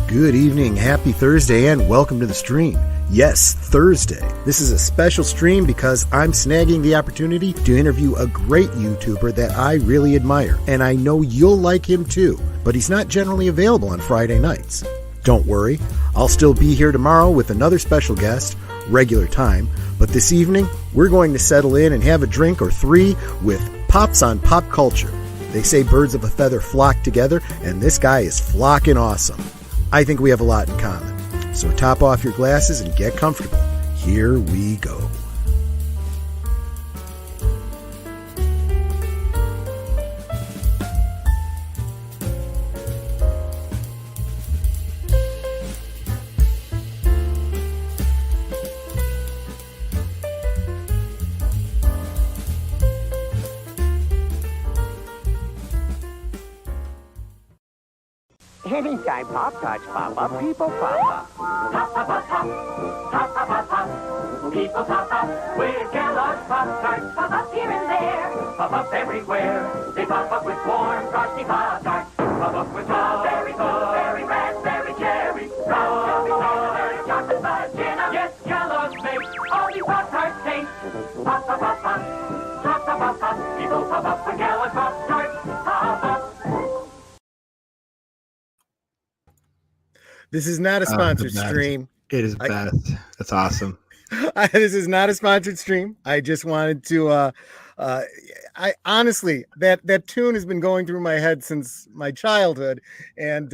Good evening, happy Thursday, and welcome to the stream. Yes, Thursday. This is a special stream because I'm snagging the opportunity to interview a great YouTuber that I really admire, and I know you'll like him too, but he's not generally available on Friday nights. Don't worry, I'll still be here tomorrow with another special guest, regular time, but this evening, we're going to settle in and have a drink or three with Pops on Pop Culture. They say birds of a feather flock together, and this guy is flocking awesome. I think we have a lot in common. So top off your glasses and get comfortable. Here we go. Anytime Pop-Tarts pop up, people pop up. Pop, pop, pop, pop. Pop, pop, pop, pop. People pop up with Kellogg's Pop-Tarts. Pop up here and there. Pop up everywhere. They pop up with warm, frosty Pop-Tarts. Pop up with strawberry, blueberry, raspberry, cherry, strawberry, chocolate fudge, and yes, Kellogg's makes all these Pop-Tarts taste. Pop, pop, pop, pop. Pop, pop, pop, pop. People pop up with Kellogg's Pop-Tarts. Pop up. This is not a sponsored stream. It is best. That's awesome. This is not a sponsored stream. I just wanted to, I honestly, that tune has been going through my head since my childhood, and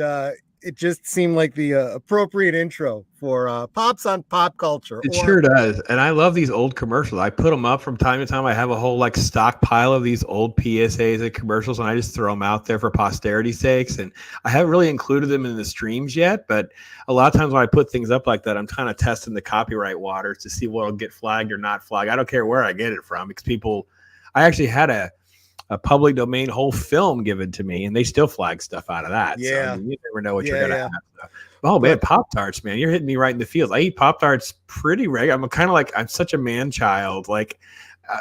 it just seemed like the appropriate intro for Pops on Pop Culture. It sure does. And I love these old commercials. I put them up from time to time. I have a whole like stockpile of these old PSAs and commercials, and I just throw them out there for posterity's sakes. And I haven't really included them in the streams yet, but a lot of times when I put things up like that, I'm kind of testing the copyright waters to see what'll get flagged or not flagged. I don't care where I get it from, because I actually had a public domain whole film given to me, and they still flag stuff out of that. Yeah. So, I mean, you never know what you're gonna have. So. Oh man, Pop-Tarts, man, you're hitting me right in the feels. I eat Pop-Tarts pretty regular. I'm kind of like, I'm such a man child. Like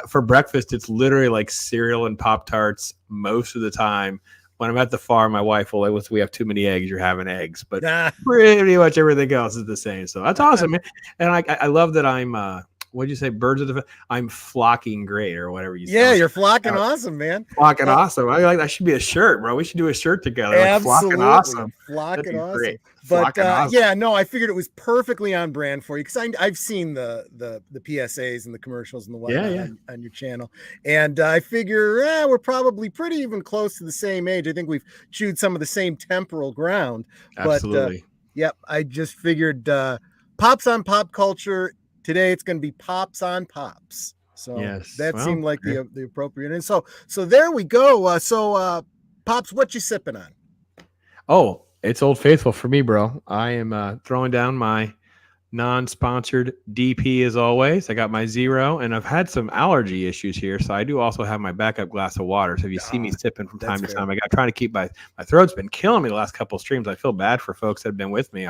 for breakfast, it's literally like cereal and Pop-Tarts most of the time. When I'm at the farm, my wife will like, we have too many eggs, you're having eggs, but pretty much everything else is the same. So that's awesome, man. And I love that I'm what'd you say? Birds of the I'm flocking great, or whatever you say. Yeah, you're flocking awesome, man. Flocking awesome. I like that. Should be a shirt, bro. We should do a shirt together. Absolutely. Like, flocking awesome. Flocking awesome. Great. But awesome. yeah, no, I figured it was perfectly on brand for you, because I've seen the PSAs and the commercials and the whatnot on your channel, and I figure we're probably pretty even close to the same age. I think we've chewed some of the same temporal ground. Absolutely. But yep, I just figured Pops on Pop Culture. Today it's going to be Pops on Pops. So that seemed like the appropriate. And so there we go. So Pops, what you sipping on? Oh, it's Old Faithful for me, bro. I am throwing down my non-sponsored DP as always. I got my zero, and I've had some allergy issues here, so I do also have my backup glass of water. So if you see me sipping from time to time, I got trying to keep my throat's been killing me the last couple of streams. I feel bad for folks that have been with me.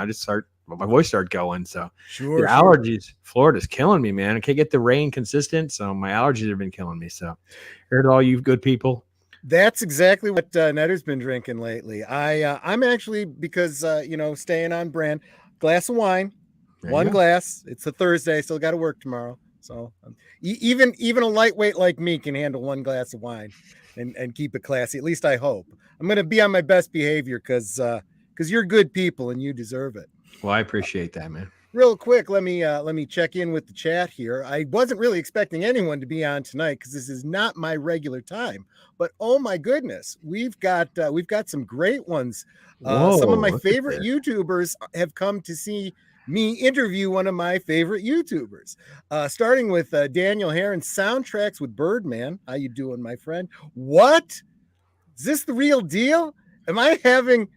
My voice started going. So allergies, Florida's killing me, man. I can't get the rain consistent, so my allergies have been killing me. So heard all you good people. That's exactly what Netter's been drinking lately. I'm actually, because staying on brand, glass of wine. One glass. It's a Thursday. Still got to work tomorrow. So even a lightweight like me can handle one glass of wine and keep it classy. At least I hope. I'm going to be on my best behavior because you're good people and you deserve it. Well, I appreciate that, man. Real quick, let me check in with the chat here. I wasn't really expecting anyone to be on tonight because this is not my regular time. But oh my goodness, we've got some great ones. Some of my favorite YouTubers have come to see me interview one of my favorite YouTubers, starting with Daniel Heron, Soundtracks with Birdman. How you doing, my friend? What? Is this the real deal? Am I having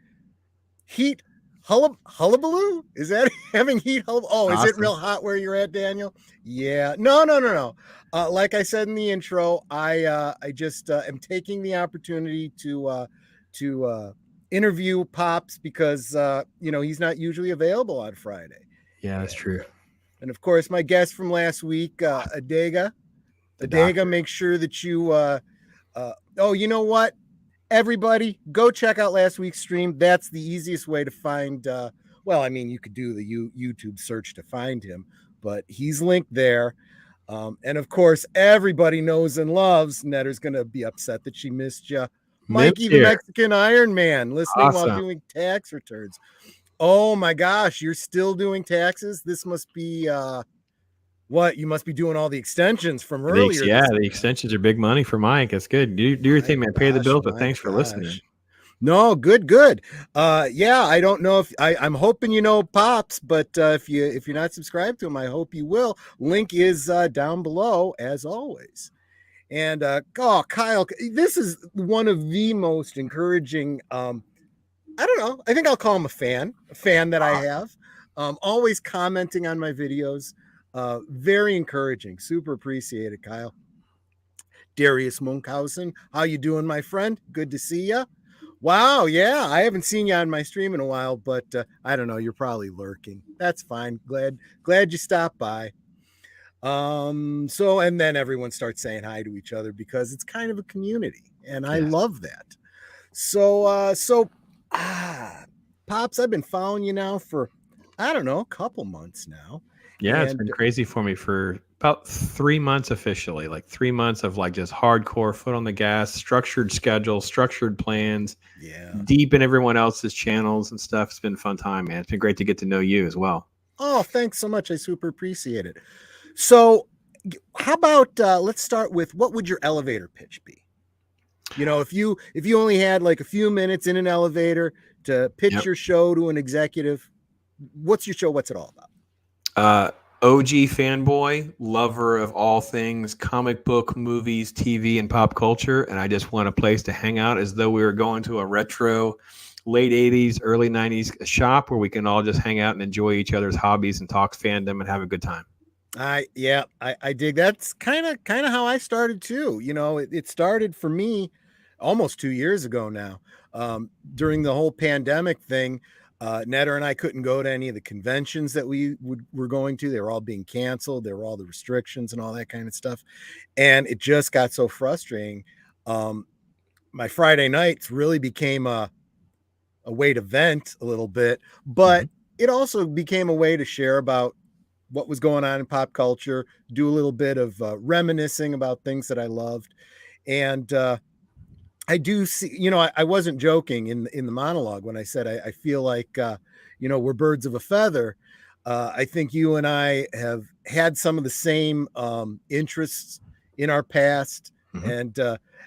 heat hullabaloo? Is that having heat hullabaloo? Oh, awesome. Is it real hot where you're at, Daniel? Yeah. No. Like I said in the intro, I just am taking the opportunity to interview Pops because he's not usually available on Friday. Yeah, that's true. And of course, my guest from last week, Adega. Make sure that you you know what? Everybody, go check out last week's stream. That's the easiest way to find well, I mean, you could do the YouTube search to find him, but he's linked there. And of course, everybody knows and loves Netter's going to be upset that she missed you. Mikey, the here. Mexican Iron Man, listening while Awesome. doing tax returns. Oh my gosh, you're still doing taxes? This must be what? You must be doing all the extensions from earlier. Yeah, this the year. extensions are big money for Mike. That's good. Do your thing, man. Pay the bills, but thanks for listening. No, good. Yeah, I don't know if I'm hoping you know Pops, but if you're not subscribed to him, I hope you will. Link is down below as always. And Kyle, this is one of the most encouraging. I don't know. I think I'll call him a fan that I have. Always commenting on my videos. Very encouraging. Super appreciated, Kyle. Darius Munkhausen, how you doing, my friend? Good to see you. Wow, yeah, I haven't seen you on my stream in a while, but I don't know, you're probably lurking. That's fine. Glad you stopped by. So, and then everyone starts saying hi to each other because it's kind of a community, and I love that. So, Pops, I've been following you now for, I don't know, a couple months now. Yeah, it's been crazy for me for about 3 months officially, like 3 months of like just hardcore foot on the gas, structured schedule, structured plans, deep in everyone else's channels and stuff. It's been a fun time, man. It's been great to get to know you as well. Oh, thanks so much. I super appreciate it. So how about, let's start with, what would your elevator pitch be? You know, if you only had like a few minutes in an elevator to pitch your show to an executive, what's your show? What's it all about? OG fanboy, lover of all things comic book, movies, TV, and pop culture. And I just want a place to hang out as though we were going to a retro late 80s, early 90s shop where we can all just hang out and enjoy each other's hobbies and talk fandom and have a good time. I dig. That's kind of how I started too. You know, it started for me almost 2 years ago now. During the whole pandemic thing, Netter and I couldn't go to any of the conventions that we were going to. They were all being canceled. There were all the restrictions and all that kind of stuff. And it just got so frustrating. My Friday nights really became a way to vent a little bit, but it also became a way to share about what was going on in pop culture, do a little bit of reminiscing about things that I loved. And I do see, you know, I wasn't joking in the monologue when I said I feel like, you know, we're birds of a feather. I think you and I have had some of the same interests in our past, and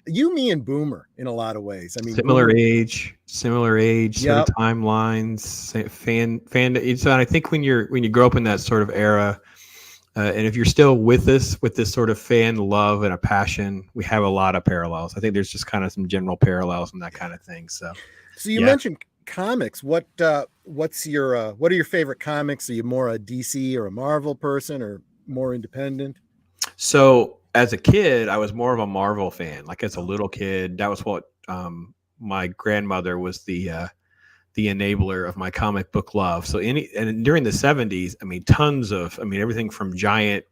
you, me, and Boomer in a lot of ways. I mean, similar Boomer, age, sort of timelines, fan. So I think when you grow up in that sort of era. And if you're still with us with this sort of fan love and a passion, we have a lot of parallels. I think there's just kind of some general parallels and that kind of thing. So you mentioned comics. What are your favorite comics? Are you more a DC or a Marvel person, or more independent? So as a kid, I was more of a Marvel fan. Like as a little kid, that was what my grandmother was the enabler of my comic book love. So during the 70s, everything from giant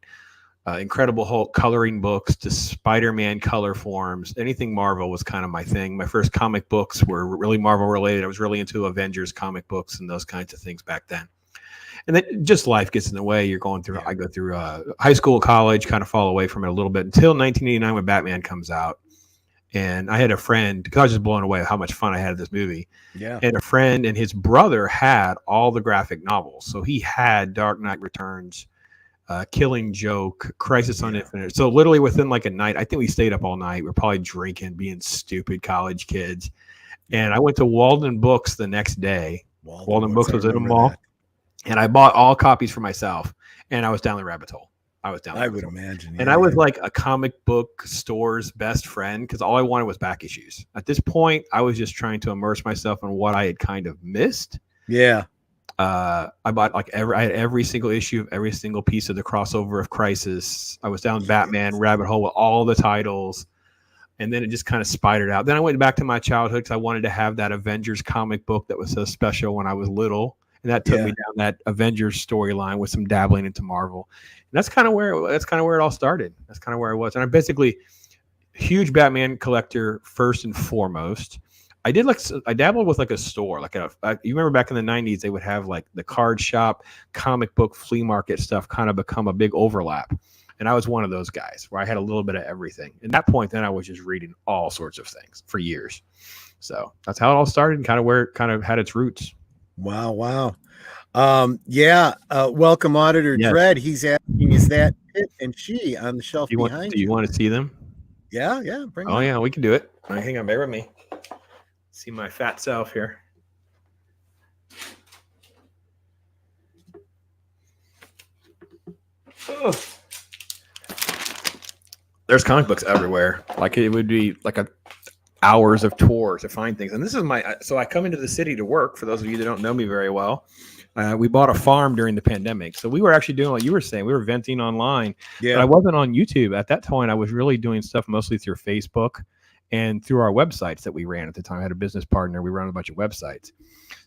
Incredible Hulk coloring books to Spider-Man color forms, anything Marvel was kind of my thing. My first comic books were really Marvel related. I was really into Avengers comic books and those kinds of things back then. And then just life gets in the way. You're going through, I go through high school, college, kind of fall away from it a little bit until 1989 when Batman comes out. And I had a friend, because I was just blown away how much fun I had at this movie. Yeah. And a friend and his brother had all the graphic novels. So he had Dark Knight Returns, Killing Joke, Crisis on Infinite. So literally within like a night, I think we stayed up all night. We were probably drinking, being stupid college kids. And I went to Walden Books the next day. Walden Books was in a mall. And I bought all copies for myself. And I was down the rabbit hole. I would imagine. And I was like a comic book store's best friend because all I wanted was back issues. At this point, I was just trying to immerse myself in what I had kind of missed. Yeah. I bought I had every single issue of every single piece of the crossover of Crisis. I was down Batman rabbit hole with all the titles. And then it just kind of spidered out. Then I went back to my childhood because I wanted to have that Avengers comic book that was so special when I was little. And that took me down that Avengers storyline with some dabbling into Marvel. And that's kind of where it all started. That's kind of where I was. And I'm basically a huge Batman collector first and foremost. I did I dabbled with like a store, like you remember back in the 90s, they would have like the card shop, comic book, flea market stuff kind of become a big overlap. And I was one of those guys where I had a little bit of everything. At that point, then I was just reading all sorts of things for years. So that's how it all started and kind of where it kind of had its roots. Wow. Welcome, Auditor Yes. Dread. He's asking, is that Pit and She on the shelf behind Do you want to see them? Yeah. Bring Oh, yeah, we can do it. All right, hang on, bear with me. See my fat self here. Oh. There's comic books everywhere. Like it would be like hours of tour to find things. And this is so I come into the city to work. For those of you that don't know me very well, we bought a farm during the pandemic. So we were actually doing what you were saying. We were venting online. Yeah. But I wasn't on YouTube at that point. I was really doing stuff mostly through Facebook and through our websites that we ran at the time. I had a business partner. We ran a bunch of websites.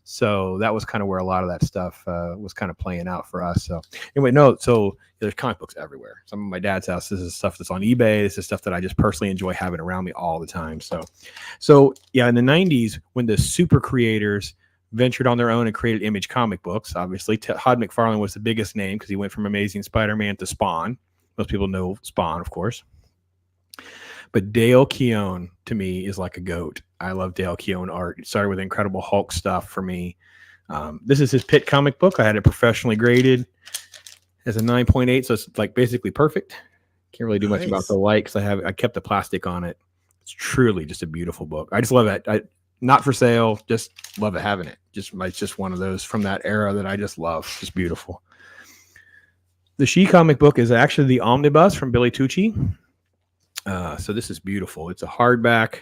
So that was kind of where a lot of that stuff was kind of playing out for us. So anyway, so there's comic books everywhere. Some of my dad's house, this is stuff that's on eBay. This is stuff that I just personally enjoy having around me all the time. So yeah, in the 90s, when the super creators ventured on their own and created Image comic books, obviously Todd McFarlane was the biggest name because he went from Amazing Spider-Man to Spawn. Most people know Spawn, of course. But Dale Keown, to me, is like a goat. I love Dale Keown art. It started with Incredible Hulk stuff for me. This is his Pit comic book. I had it professionally graded as a 9.8, so it's like basically perfect. Can't really do much about the light because I kept the plastic on it. It's truly just a beautiful book. I just love it. Not for sale, just love it having it. It's just one of those from that era that I just love. Just beautiful. The She comic book is actually the Omnibus from Billy Tucci. So this is beautiful. It's a hardback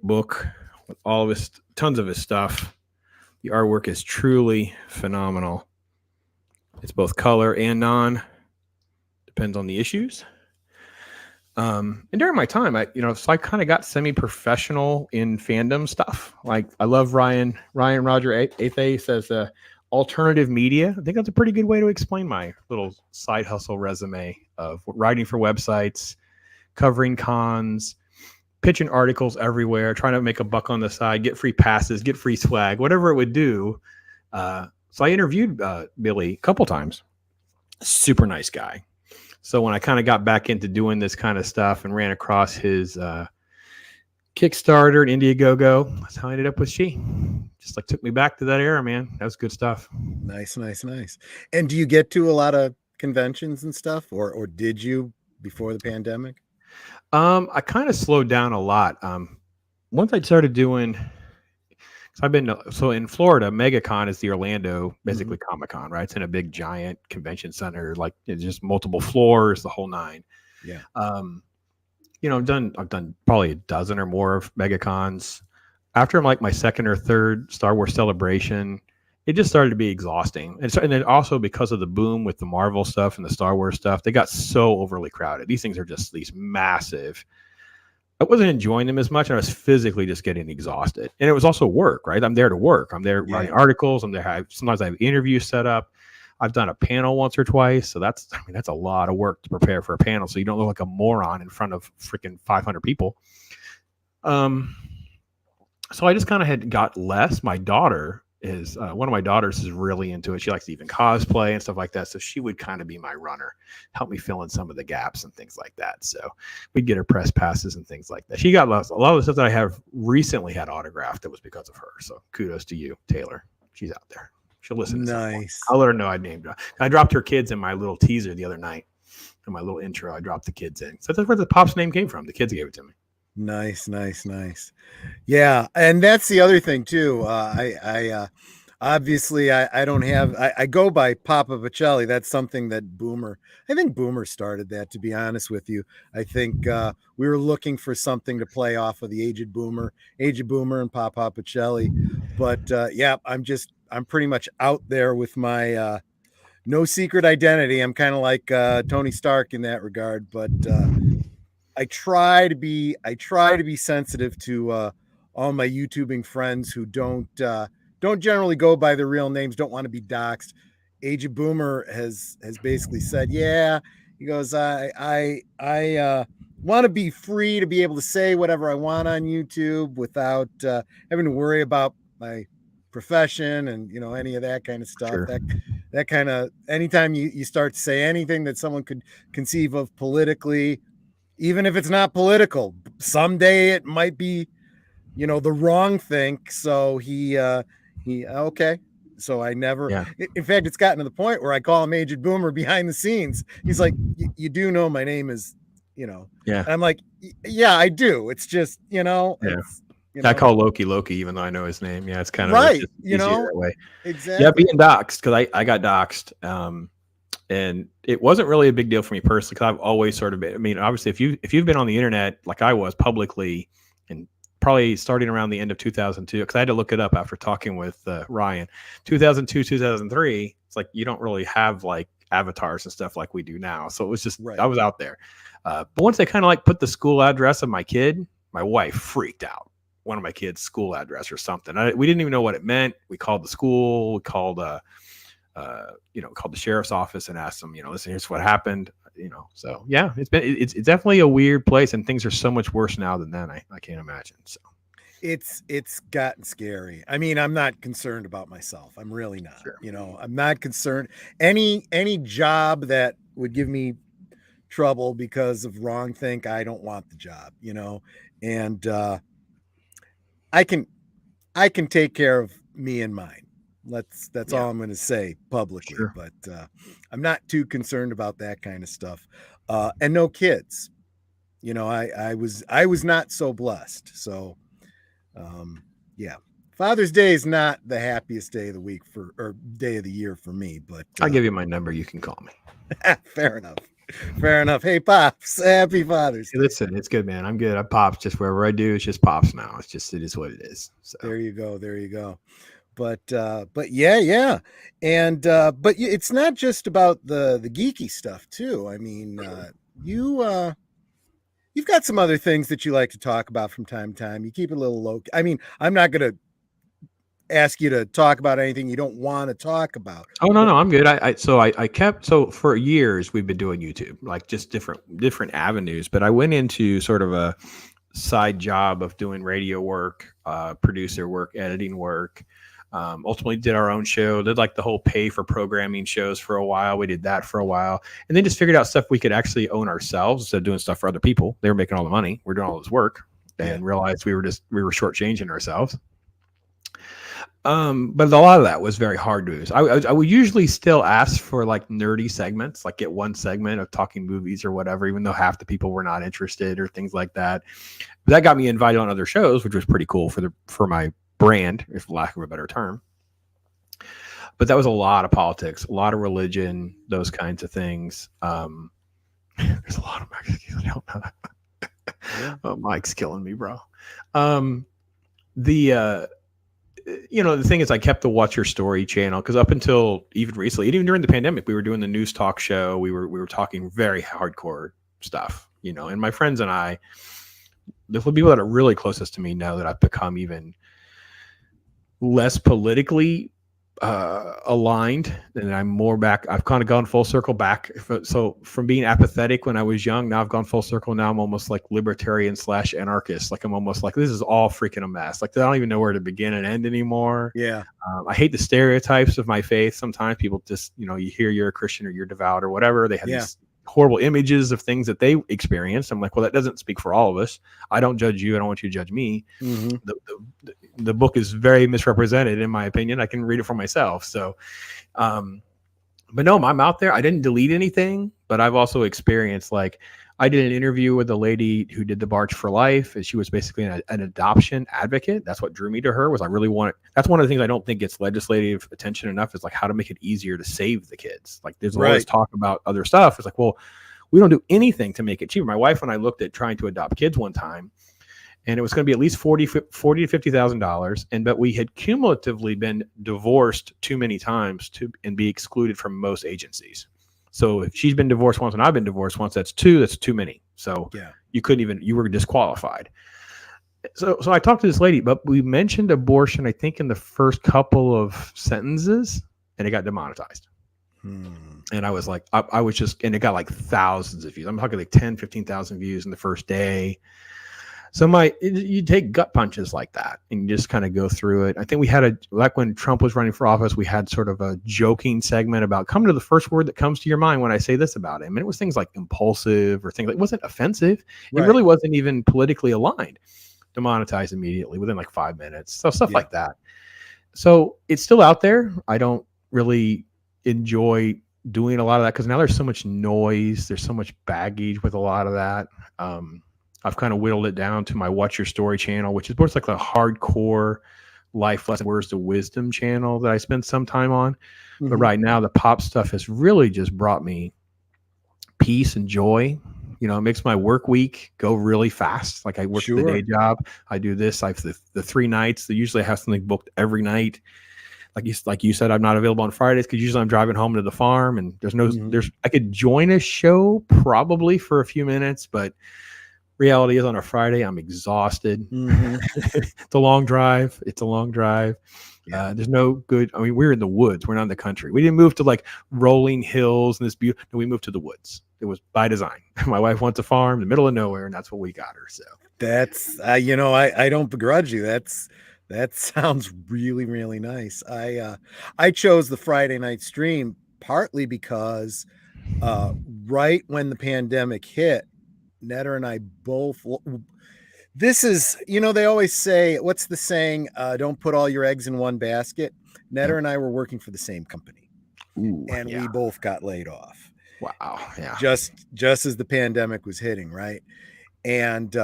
book with all of his, tons of his stuff. The artwork is truly phenomenal. It's both color and non. Depends on the issues. And during my time, so I kind of got semi-professional in fandom stuff. Like I love Ryan Roger Athe says alternative media. I think that's a pretty good way to explain my little side hustle resume of writing for websites, covering cons, pitching articles everywhere, trying to make a buck on the side, get free passes, get free swag, whatever it would do. So I interviewed Billy a couple times. Super nice guy. So when I kind of got back into doing this kind of stuff and ran across his Kickstarter and Indiegogo, that's how I ended up with She. Just like took me back to that era, man. That was good stuff. Nice. And do you get to a lot of conventions and stuff, or did you before the pandemic? I kind of slowed down a lot. Once I started doing, so in Florida, MegaCon is the Orlando, basically Comic-Con, right? It's in a big giant convention center, like it's just multiple floors, the whole nine. Yeah. I've done probably a dozen or more of MegaCons. After like my second or third Star Wars Celebration, it just started to be exhausting. And then also because of the boom with the Marvel stuff and the Star Wars stuff, they got so overly crowded. These things are just these massive. I wasn't enjoying them as much. And I was physically just getting exhausted. And it was also work, right? I'm there to work. I'm there writing articles. I'm there. Sometimes I have interviews set up. I've done a panel once or twice. So that's a lot of work to prepare for a panel. So you don't look like a moron in front of freaking 500 people. So I just kind of had got less. My daughter is one of my daughters is really into it. She likes to even cosplay and stuff like that. So she would kind of be my runner, help me fill in some of the gaps and things like that. So we'd get her press passes and things like that. She got a lot of the stuff that I have recently had autographed. That was because of her. So kudos to you, Taylor. She's out there. She'll listen. Nice. I'll let her know I named her. I dropped her kids in my little teaser the other night. In my little intro, I dropped the kids in. So that's where the Pop's name came from. The kids gave it to me. Nice. Yeah, and that's the other thing too. I obviously I don't have. I go by Papa Pacelli. That's something that I think Boomer started that. To be honest with you, I think we were looking for something to play off of the Aged Boomer and Papa Pacelli. But I'm pretty much out there with my no secret identity. I'm kind of like Tony Stark in that regard, but. I try to be sensitive to all my YouTubing friends who don't generally go by their real names, don't want to be doxxed. Aged Boomer has basically said, yeah, he goes, I want to be free to be able to say whatever I want on YouTube without having to worry about my profession and any of that kind of stuff. Sure. That kind of, anytime you start to say anything that someone could conceive of politically, even if it's not political, someday it might be the wrong thing. So he okay. So I never, in fact, it's gotten to the point where I call him Aged Boomer behind the scenes. He's like, you do know my name is, Yeah. And I'm like, yeah, I do. It's just, I call Loki, even though I know his name. Yeah. It's kind of right. That way. Exactly. Yeah. Being doxxed, because I got doxxed. And it wasn't really a big deal for me personally, because I've always sort of been, I mean, obviously if you've been on the internet like I was publicly, and probably starting around the end of 2002, because I had to look it up after talking with Ryan. 2002, 2003, it's like you don't really have like avatars and stuff like we do now. So it was just, I was out there. But once they kind of like put the school address of my kid, my wife freaked out. One of my kids' school address or something. We didn't even know what it meant. We called the school. We called, called the sheriff's office and asked them, listen, here's what happened. So yeah, it's definitely a weird place, and things are so much worse now than then. I can't imagine. So it's gotten scary. I mean, I'm not concerned about myself. I'm really not. Sure. I'm not concerned. Any job that would give me trouble because of wrong think, I don't want the job. And I can take care of me and mine. That's all I'm going to say publicly. Sure. But I'm not too concerned about that kind of stuff. And no kids. I was not so blessed. So yeah. Father's Day is not the happiest day of the week or day of the year for me, but I'll give you my number. You can call me. Fair enough. Hey, Pops, happy Father's Day. Listen, it's good, man. I'm good. I Pops just wherever I do. It's just Pops now. It is what it is. So there you go. But yeah. And, but it's not just about the geeky stuff too. I mean, you've got some other things that you like to talk about from time to time. You keep it a little low. I mean, I'm not going to ask you to talk about anything you don't want to talk about. Oh, no, I'm good. So for years we've been doing YouTube, like just different avenues, but I went into sort of a side job of doing radio work, producer work, editing work. Ultimately did our own show, did like the whole pay for programming shows for a while. We did that for a while, and then just figured out stuff we could actually own ourselves instead of doing stuff for other people. They were making all the money. We're doing all this work, and realized we were shortchanging ourselves. But a lot of that was very hard to do. I would usually still ask for like nerdy segments, like get one segment of talking movies or whatever, even though half the people were not interested or things like that. But that got me invited on other shows, which was pretty cool for my brand, if for lack of a better term. But that was a lot of politics, a lot of religion, those kinds of things. There's a lot of Mexicans. I don't know. Oh, Mike's killing me, bro. The thing is, I kept the Watch Your Story channel because up until even recently, even during the pandemic, we were doing the news talk show. We were talking very hardcore stuff, and my friends and I, the people that are really closest to me know that I've become even less politically aligned, and I'm more back. I've kind of gone full circle back. So from being apathetic when I was young, now I've gone full circle. Now I'm almost like libertarian / anarchist. Like I'm almost like, this is all freaking a mess. Like I don't even know where to begin and end anymore. Yeah. I hate the stereotypes of my faith. Sometimes people just, you hear you're a Christian or you're devout or whatever. They have these horrible images of things that they experienced. I'm like, well, that doesn't speak for all of us. I don't judge you. I don't want you to judge me. Mm-hmm. The book is very misrepresented, in my opinion. I can read it for myself. So, but no, I'm out there. I didn't delete anything, but I've also experienced, like, I did an interview with a lady who did the March for Life, and she was basically an adoption advocate. That's what drew me to her. That's one of the things I don't think gets legislative attention enough, is like how to make it easier to save the kids. Like there's always talk about other stuff. It's like, well, we don't do anything to make it cheaper. My wife and I looked at trying to adopt kids one time, and it was going to be at least $40,000 to $50,000. But we had cumulatively been divorced too many times and be excluded from most agencies. So if she's been divorced once and I've been divorced once, that's too many. So you were disqualified. So I talked to this lady, but we mentioned abortion, I think, in the first couple of sentences, and it got demonetized. And I was like, I was just, and it got like thousands of views. I'm talking like 10, 15,000 views in the first day. So you take gut punches like that and you just kind of go through it. I think we had like when Trump was running for office, we had sort of a joking segment about come to the first word that comes to your mind when I say this about him. And it was things like impulsive or things like, it wasn't offensive. It really wasn't even politically aligned. Demonetized immediately within like 5 minutes. So stuff like that. So it's still out there. I don't really enjoy doing a lot of that because now there's so much noise. There's so much baggage with a lot of that. I've kind of whittled it down to my Watch Your Story channel, which is more like a hardcore life lesson, words to wisdom channel that I spend some time on. Mm-hmm. But right now, the pop stuff has really just brought me peace and joy. You know, it makes my work week go really fast. Like I work the day job. I do this. I have the 3 nights. Usually I have something booked every night. Like you said, I'm not available on Fridays because usually I'm driving home to the farm and I could join a show probably for a few minutes, but reality is on a Friday, I'm exhausted. Mm-hmm. It's a long drive. Yeah. There's no good. I mean, we're in the woods. We're not in the country. We didn't move to like rolling hills and this beauty. No, we moved to the woods. It was by design. My wife wants a farm in the middle of nowhere, and that's what we got her. So that's, I don't begrudge you. That sounds really, really nice. I chose the Friday night stream partly because right when the pandemic hit, Netter and I both, this is, they always say, what's the saying? Don't put all your eggs in one basket. Netter and I were working for the same company. Ooh, and we both got laid off. Wow. Yeah. Just as the pandemic was hitting. Right. And,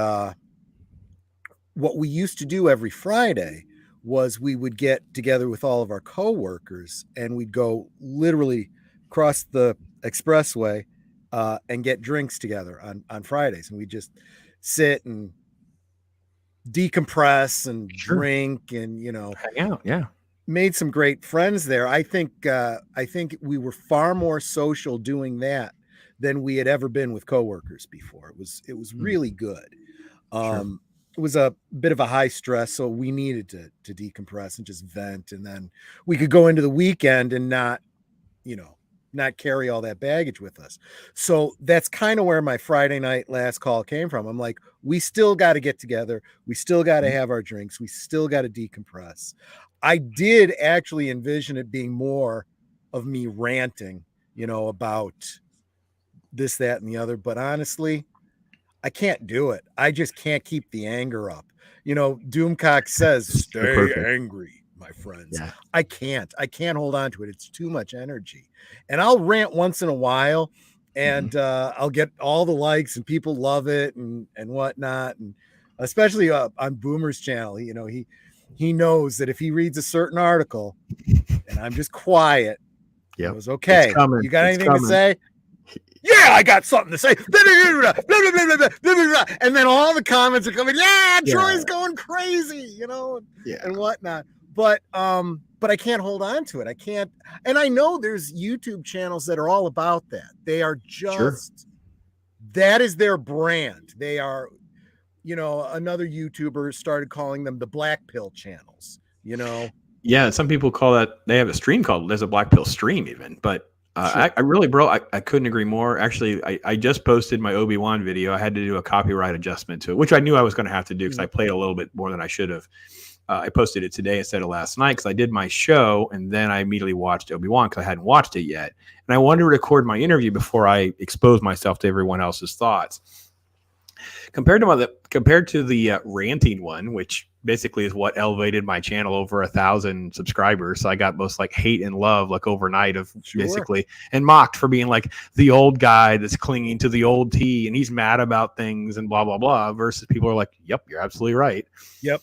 what we used to do every Friday was we would get together with all of our coworkers and we'd go literally across the expressway and get drinks together on Fridays. And we just sit and decompress and drink and, hang out. Yeah. Made some great friends there. I think we were far more social doing that than we had ever been with coworkers before. It was really good. It was a bit of a high stress, so we needed to decompress and just vent. And then we could go into the weekend and not carry all that baggage with us. So that's kind of where my Friday night last call came from. I'm like, we still got to get together. We still got to have our drinks. We still got to decompress. I did actually envision it being more of me ranting, about this, that, and the other. But honestly, I can't do it. I just can't keep the anger up. Doomcock says, stay angry, my friends. Yeah. I can't hold on to it. It's too much energy. And I'll rant once in a while and I'll get all the likes and people love it and whatnot. And especially on Boomer's channel, he knows that if he reads a certain article and I'm just quiet, it was okay. You got anything to say? Yeah, I got something to say. And then all the comments are coming. Yeah, Troy's going crazy, and whatnot. But I can't hold on to it. I can't. And I know there's YouTube channels that are all about that. They are just, that is their brand. They are, another YouTuber started calling them the Black Pill channels, Yeah, some people call that, they have a stream called, there's a Black Pill stream even, but I really, bro, I couldn't agree more. Actually, I just posted my Obi-Wan video. I had to do a copyright adjustment to it, which I knew I was going to have to do because I played a little bit more than I should have. I posted it today instead of last night because I did my show and then I immediately watched Obi-Wan because I hadn't watched it yet. And I wanted to record my interview before I exposed myself to everyone else's thoughts. Compared to the ranting one, which basically is what elevated my channel over 1,000 subscribers. So I got both like hate and love like overnight of basically, and mocked for being like the old guy that's clinging to the old tea and he's mad about things and blah, blah, blah, versus people are like, yep, you're absolutely right. Yep.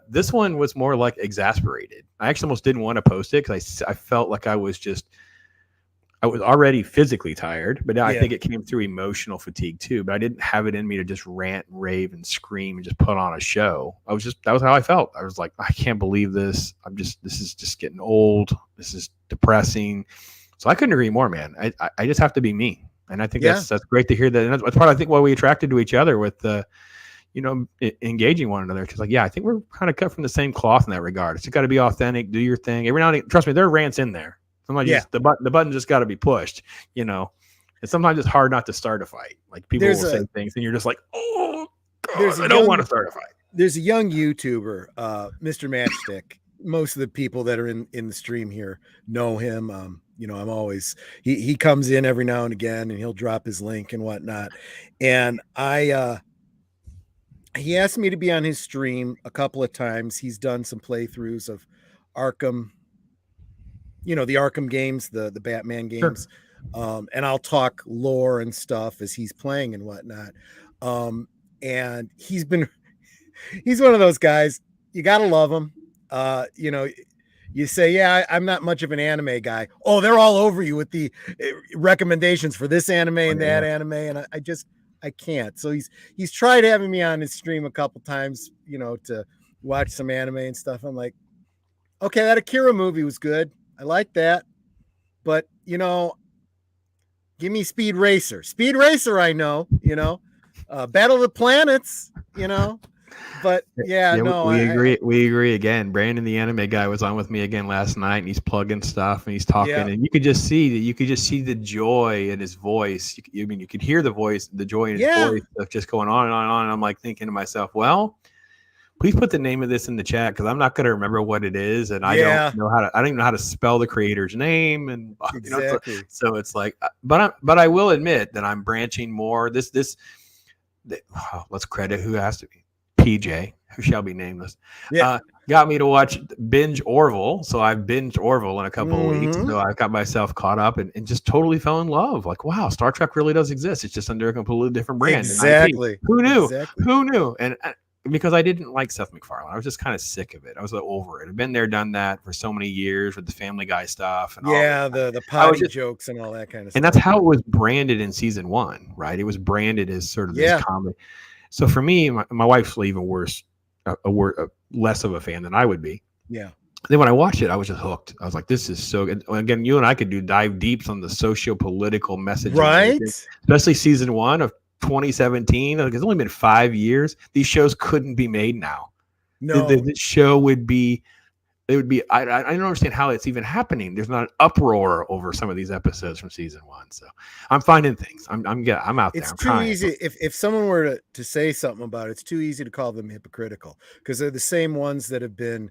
This one was more like exasperated. I actually almost didn't want to post it because I felt like I was already physically tired, but I think it came through emotional fatigue too. But I didn't have it in me to just rant and rave and scream and just put on a show. That was how I felt. I was like, I can't believe this. This is just getting old. This is depressing. So I couldn't agree more, man. I just have to be me. And I think that's great to hear that. And that's part, I think, why we attracted to each other with engaging one another. Cause I think we're kind of cut from the same cloth in that regard. It's got to be authentic, do your thing. Every now and then, trust me, there are rants in there. Sometimes Yeah. the button just got to be pushed, you know. And sometimes it's hard not to start a fight. Like people will say things, and you're just like, oh God, I don't want to start a fight. There's a young YouTuber, Mr. Matchstick. Most of the people that are in the stream here know him. You know, I'm always he comes in every now and again, and he'll drop his link and whatnot. And he asked me to be on his stream a couple of times. He's done some playthroughs of Arkham, you know, the Arkham games, the Batman games. Sure. And I'll talk lore and stuff as he's playing and whatnot. And he's one of those guys, you got to love him. You know, you say, yeah, I'm not much of an anime guy. Oh, they're all over you with the recommendations for this anime and that anime. And I can't. So he's tried having me on his stream a couple times, you know, to watch some anime and stuff. I'm like, okay, that Akira movie was good. I like that. But, you know, give me Speed Racer. Speed Racer, I know, you know. Battle of the Planets, you know. But no, we agree. We agree again. Brandon, the anime guy, was on with me again last night, and he's plugging stuff and he's talking, and you could just see the joy in his voice. You could hear the joy in his voice of just going on and on and on. And I'm like thinking to myself, well, please put the name of this in the chat because I'm not going to remember what it is, and I don't even know how to spell the creator's name, and exactly. You know, so it's like, but I will admit that I'm branching more. Let's credit who has to be. PJ, who shall be nameless, got me to watch binge Orville. So I've binged Orville in a couple of weeks. So I got myself caught up and just totally fell in love. Like, wow, Star Trek really does exist. It's just under a completely different brand. Exactly. Who knew? Exactly. Who knew? And because I didn't like Seth MacFarlane, I was just kind of sick of it. I was over it. I've been there, done that for so many years with the Family Guy stuff. And the potty jokes and all that kind of stuff. And that's how it was branded in season 1, right? It was branded as sort of this comedy. So for me, my wife's even worse, less of a fan than I would be. Yeah. Then when I watched it, I was just hooked. I was like, this is so good. Again, you and I could dive deeps on the socio-political messages. Right. Especially season 1 of 2017. Like, it's only been 5 years. These shows couldn't be made now. No. The show would be... It would be. I don't understand how it's even happening. There's not an uproar over some of these episodes from season 1. So I'm finding things. I'm out there. It's too easy. If someone were to say something about it, it's too easy to call them hypocritical because they're the same ones that have been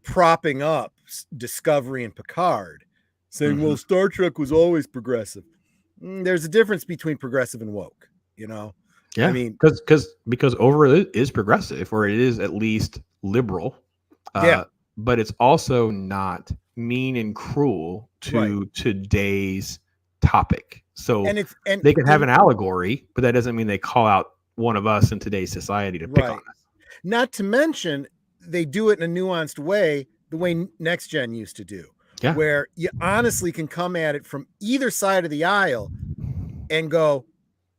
propping up Discovery and Picard, saying, "Well, Star Trek was always progressive." There's a difference between progressive and woke. You know. Yeah. I mean, because Orville is progressive, or it is at least liberal. But it's also not mean and cruel to today's topic. So they can have an allegory, but that doesn't mean they call out one of us in today's society to pick on us. Not to mention, they do it in a nuanced way, the way Next Gen used to do, where you honestly can come at it from either side of the aisle and go,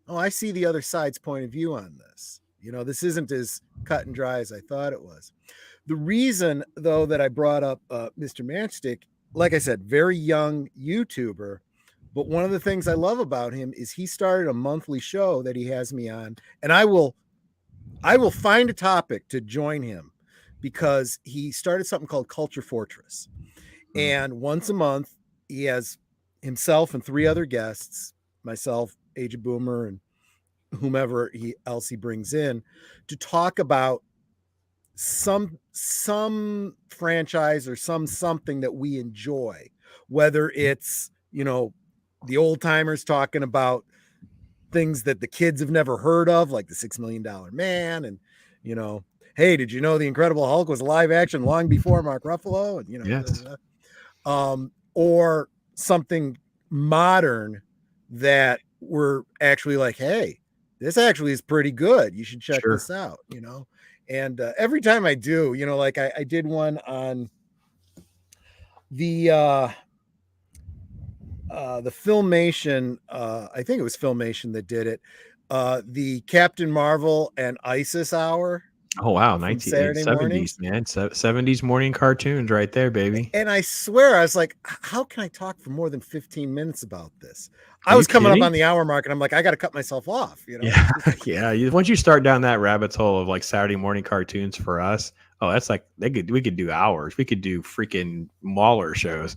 oh, I see the other side's point of view on this. You know, this isn't as cut and dry as I thought it was. The reason, though, that I brought up Mr. Matchstick, like I said, very young YouTuber, but one of the things I love about him is he started a monthly show that he has me on, and I will find a topic to join him because he started something called Culture Fortress. And once a month, he has himself and 3 other guests, myself, Age of Boomer, and whomever else he brings in to talk about some franchise or something that we enjoy, whether it's, you know, the old timers talking about things that the kids have never heard of, like the $6 Million Man, and, you know, hey, did you know the Incredible Hulk was live action long before Mark Ruffalo? And, you know, or something modern that we're actually like, hey, this actually is pretty good. You should check this out, you know. And every time I do, you know, like I did one on the Filmation, I think it was Filmation that did it, the Captain Marvel and ISIS hour. Oh, wow. 1970s, man. 70s morning cartoons right there, baby. And I swear, I was like, how can I talk for more than 15 minutes about this? I was coming up on the hour mark and I'm like, I got to cut myself off. You know? Yeah. Once you start down that rabbit hole of like Saturday morning cartoons for us, Oh, that's like we could do hours. We could do freaking Mauler shows.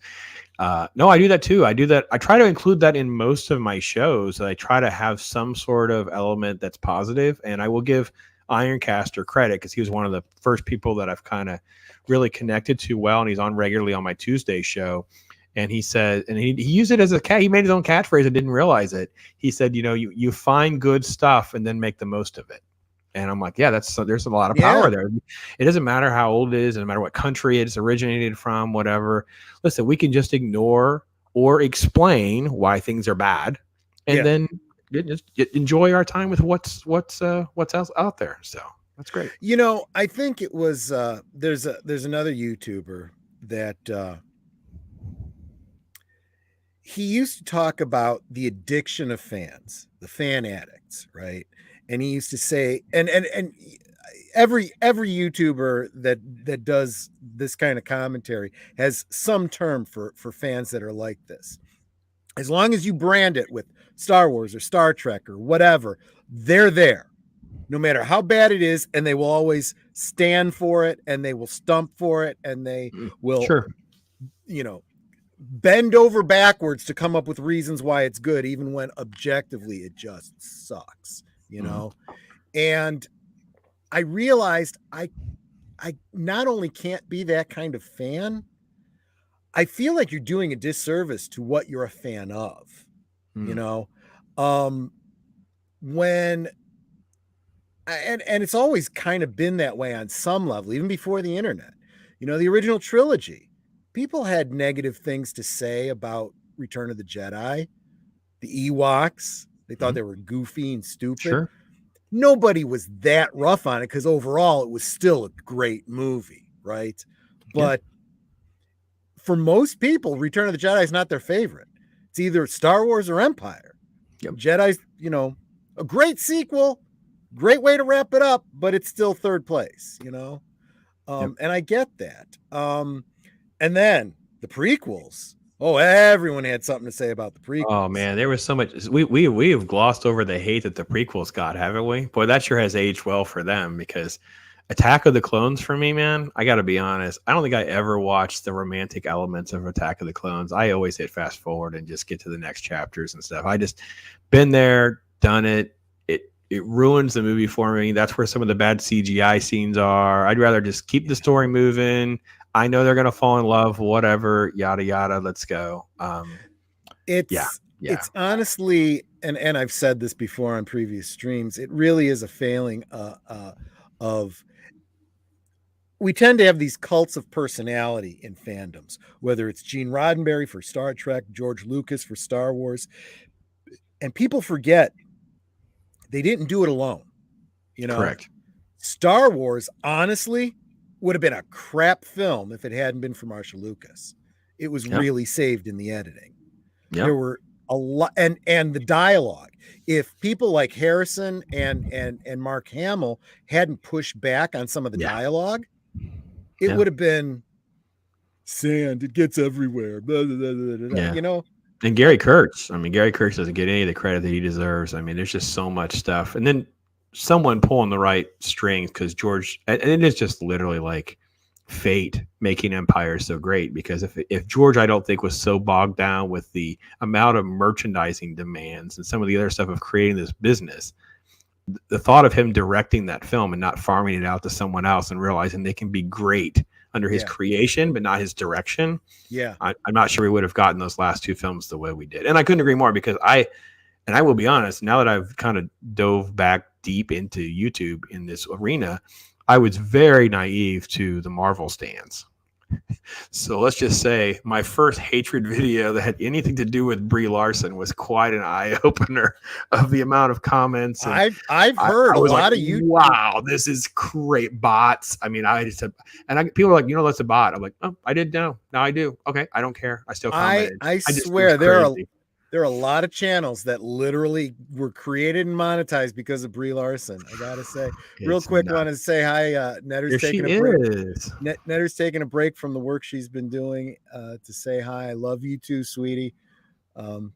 No, I do that too. I do that. I try to include that in most of my shows. I try to have some sort of element that's positive, and I will give Ironcaster credit because he was one of the first people that I've kind of really connected to well, and he's on regularly on my Tuesday show. And he said, and he used it as a cat. He made his own catchphrase and didn't realize it. He said, you find good stuff and then make the most of it. And I'm like, yeah, there's a lot of power there. It doesn't matter how old it is, no matter what country it's originated from, whatever. Listen, we can just ignore or explain why things are bad, and then just enjoy our time with what's else out there. So that's great. I think it was there's another YouTuber that he used to talk about the addiction of fans, the fan addicts, right? And he used to say, and every YouTuber that does this kind of commentary has some term for fans that are like this. As long as you brand it with Star Wars or Star Trek or whatever, they're there, no matter how bad it is, and they will always stand for it, and they will stump for it, and they will, bend over backwards to come up with reasons why it's good, even when objectively it just sucks. And I realized I not only can't be that kind of fan, I feel like you're doing a disservice to what you're a fan of. When and it's always kind of been that way on some level, even before the internet. The original trilogy, people had negative things to say about Return of the Jedi, the Ewoks. They thought they were goofy and stupid. Sure. Nobody was that rough on it because overall it was still a great movie, right? But for most people, Return of the Jedi is not their favorite. It's either Star Wars or Empire. Jedi's, a great sequel, great way to wrap it up, but it's still third place, and I get that. And then the prequels. Oh, everyone had something to say about the prequels. Oh man, there was so much. We have glossed over the hate that the prequels got, haven't we? Boy, that sure has aged well for them, because Attack of the Clones for me, man, I got to be honest. I don't think I ever watched the romantic elements of Attack of the Clones. I always hit fast forward and just get to the next chapters and stuff. I just been there, done it. It ruins the movie for me. That's where some of the bad CGI scenes are. I'd rather just keep the story moving. I know they're going to fall in love, whatever, yada, yada. Let's go. It's honestly, and I've said this before on previous streams, it really is a failing of, we tend to have these cults of personality in fandoms, whether it's Gene Roddenberry for Star Trek, George Lucas for Star Wars, and people forget they didn't do it alone. Correct. Star Wars, honestly, would have been a crap film if it hadn't been for Marshall Lucas. It was really saved in the editing. There were a lot, and the dialogue. If people like Harrison and Mark Hamill hadn't pushed back on some of the dialogue, it would have been sand. It gets everywhere. Blah, blah, blah, blah, blah, And Gary Kurtz. I mean, Gary Kurtz doesn't get any of the credit that he deserves. I meif there's just so much stuff. And then someone pulling the right strings, because George, and it is just literally like fate making Empire so great, because if George, I don't think, was so bogged down with the amount of merchandising demands and some of the other stuff of creating this business, the thought of him directing that film and not farming it out to someone else and realizing they can be great under his creation but not his direction, I'm not sure we would have gotten those last two films the way we did. And I couldn't agree more, because I will be honest, now that I've kind of dove back deep into YouTube in this arena, I was very naive to the Marvel stans. So let's just say my first hatred video that had anything to do with Brie Larson was quite an eye opener of the amount of comments. I've heard a lot of you. Wow, this is great. Bots. I mean, people are like, that's a bot. I'm like, oh, I didn't know. Now I do. Okay, I don't care. I still commented. I swear there are a lot of channels that literally were created and monetized because of Brie Larson. I gotta say, real quick, want to say hi. Netter's taking a break. Netter's taking a break from the work she's been doing to say hi. I love you too, sweetie.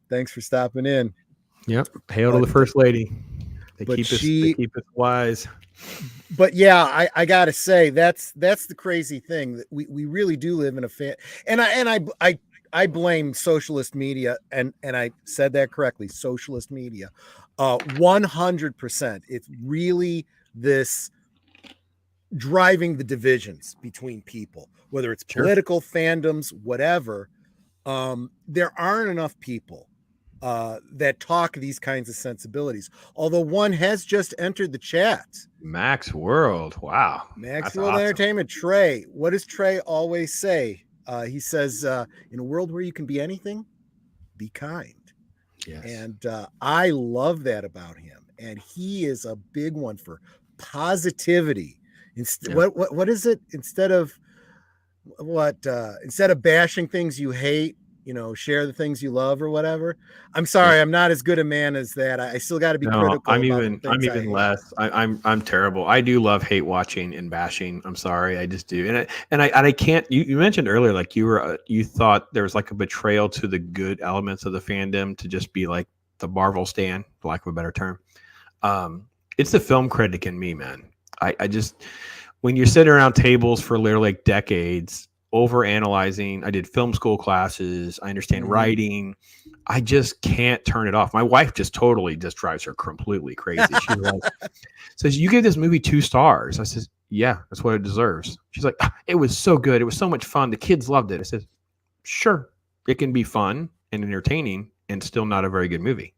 Thanks for stopping in. Yep. Hail to the First Lady. They But keep us. They she, keep us wise. but yeah, I gotta say that's the crazy thing, that we really do live in a I blame socialist media, and I said that correctly, socialist media, 100%. It's really this driving the divisions between people, whether it's Sure. political fandoms, whatever. There aren't enough people that talk these kinds of sensibilities. Although one has just entered the chat. Max World. Wow. Max That's World awesome. Entertainment. Trey, what does Trey always say? He says, in a world where you can be anything, be kind. Yes. And I love that about him. And he is a big one for positivity. Yeah. What is it? Instead of bashing things you hate, share the things you love or whatever. I'm sorry, I'm not as good a man as that. I still got to be critical. I'm about even the things I hate. less. I'm terrible. I do love hate watching and bashing. I'm sorry, I just do. And I can't. You mentioned earlier, like you thought there was like a betrayal to the good elements of the fandom to just be like the Marvel stan, for lack of a better term. It's the film critic in me, man. I just, when you're sitting around tables for literally like decades, over analyzing. I did film school classes. I understand writing. I just can't turn it off. My wife just totally just drives her completely crazy. She's like, says, "You gave this movie 2 stars." I says, "Yeah, that's what it deserves." She's like, "It was so good. It was so much fun. The kids loved it." I said, "Sure, it can be fun and entertaining and still not a very good movie."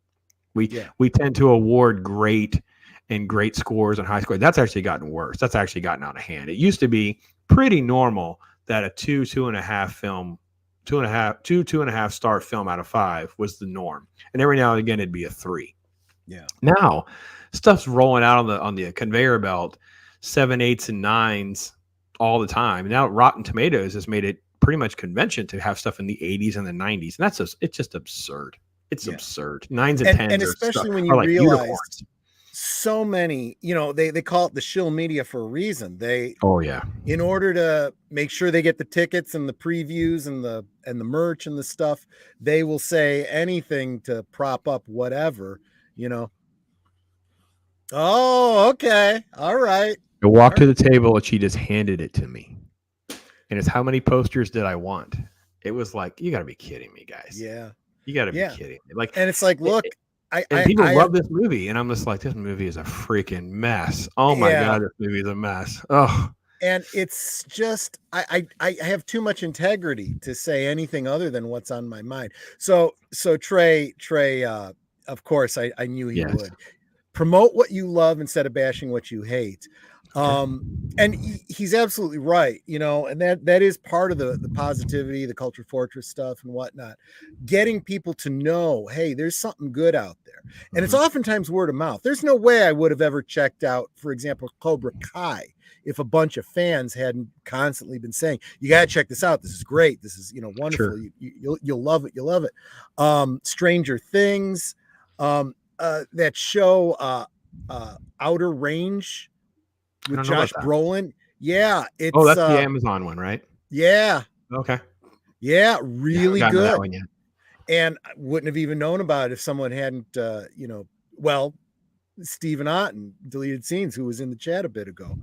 We tend to award great scores and high scores. That's actually gotten worse. That's actually gotten out of hand. It used to be pretty normal that a 2.5 star film out of 5 was the norm, and every now and again it'd be a 3. Yeah. Now stuff's rolling out on the conveyor belt, 7, 8s, and 9s all the time. Now Rotten Tomatoes has made it pretty much convention to have stuff in the 80s and the 90s, and it's just absurd. It's absurd. 9s and 10s, and especially when you like realize unicorns. So many, they call it the shill media for a reason. In order to make sure they get the tickets and the previews and the merch and the stuff, they will say anything to prop up whatever. Oh, okay, all right. I walked to the table and she just handed it to me, and it's, "How many posters did I want?" It was like, you got to be kidding me, guys. Yeah, you got to be kidding me. Like, and it's like, look. People love this movie, and I'm just like, this movie is a freaking mess. Oh my god, this movie is a mess. Oh, and it's just I have too much integrity to say anything other than what's on my mind. So Trey, of course, I knew he would promote what you love instead of bashing what you hate. And he's absolutely right, and that is part of the positivity, the Culture Fortress stuff and whatnot, getting people to know, hey, there's something good out there. And it's oftentimes word of mouth. There's no way I would have ever checked out, for example, Cobra Kai, if a bunch of fans hadn't constantly been saying, you got to check this out. This is great. This is, wonderful. Sure. You'll love it. You'll love it. Stranger Things, that show, Outer Range, with Josh Brolin. Yeah. It's that's the Amazon one, right? Yeah. Okay. Yeah. Really good. That one yet. And I wouldn't have even known about it if someone hadn't, Stephen Otten, Deleted Scenes, who was in the chat a bit ago.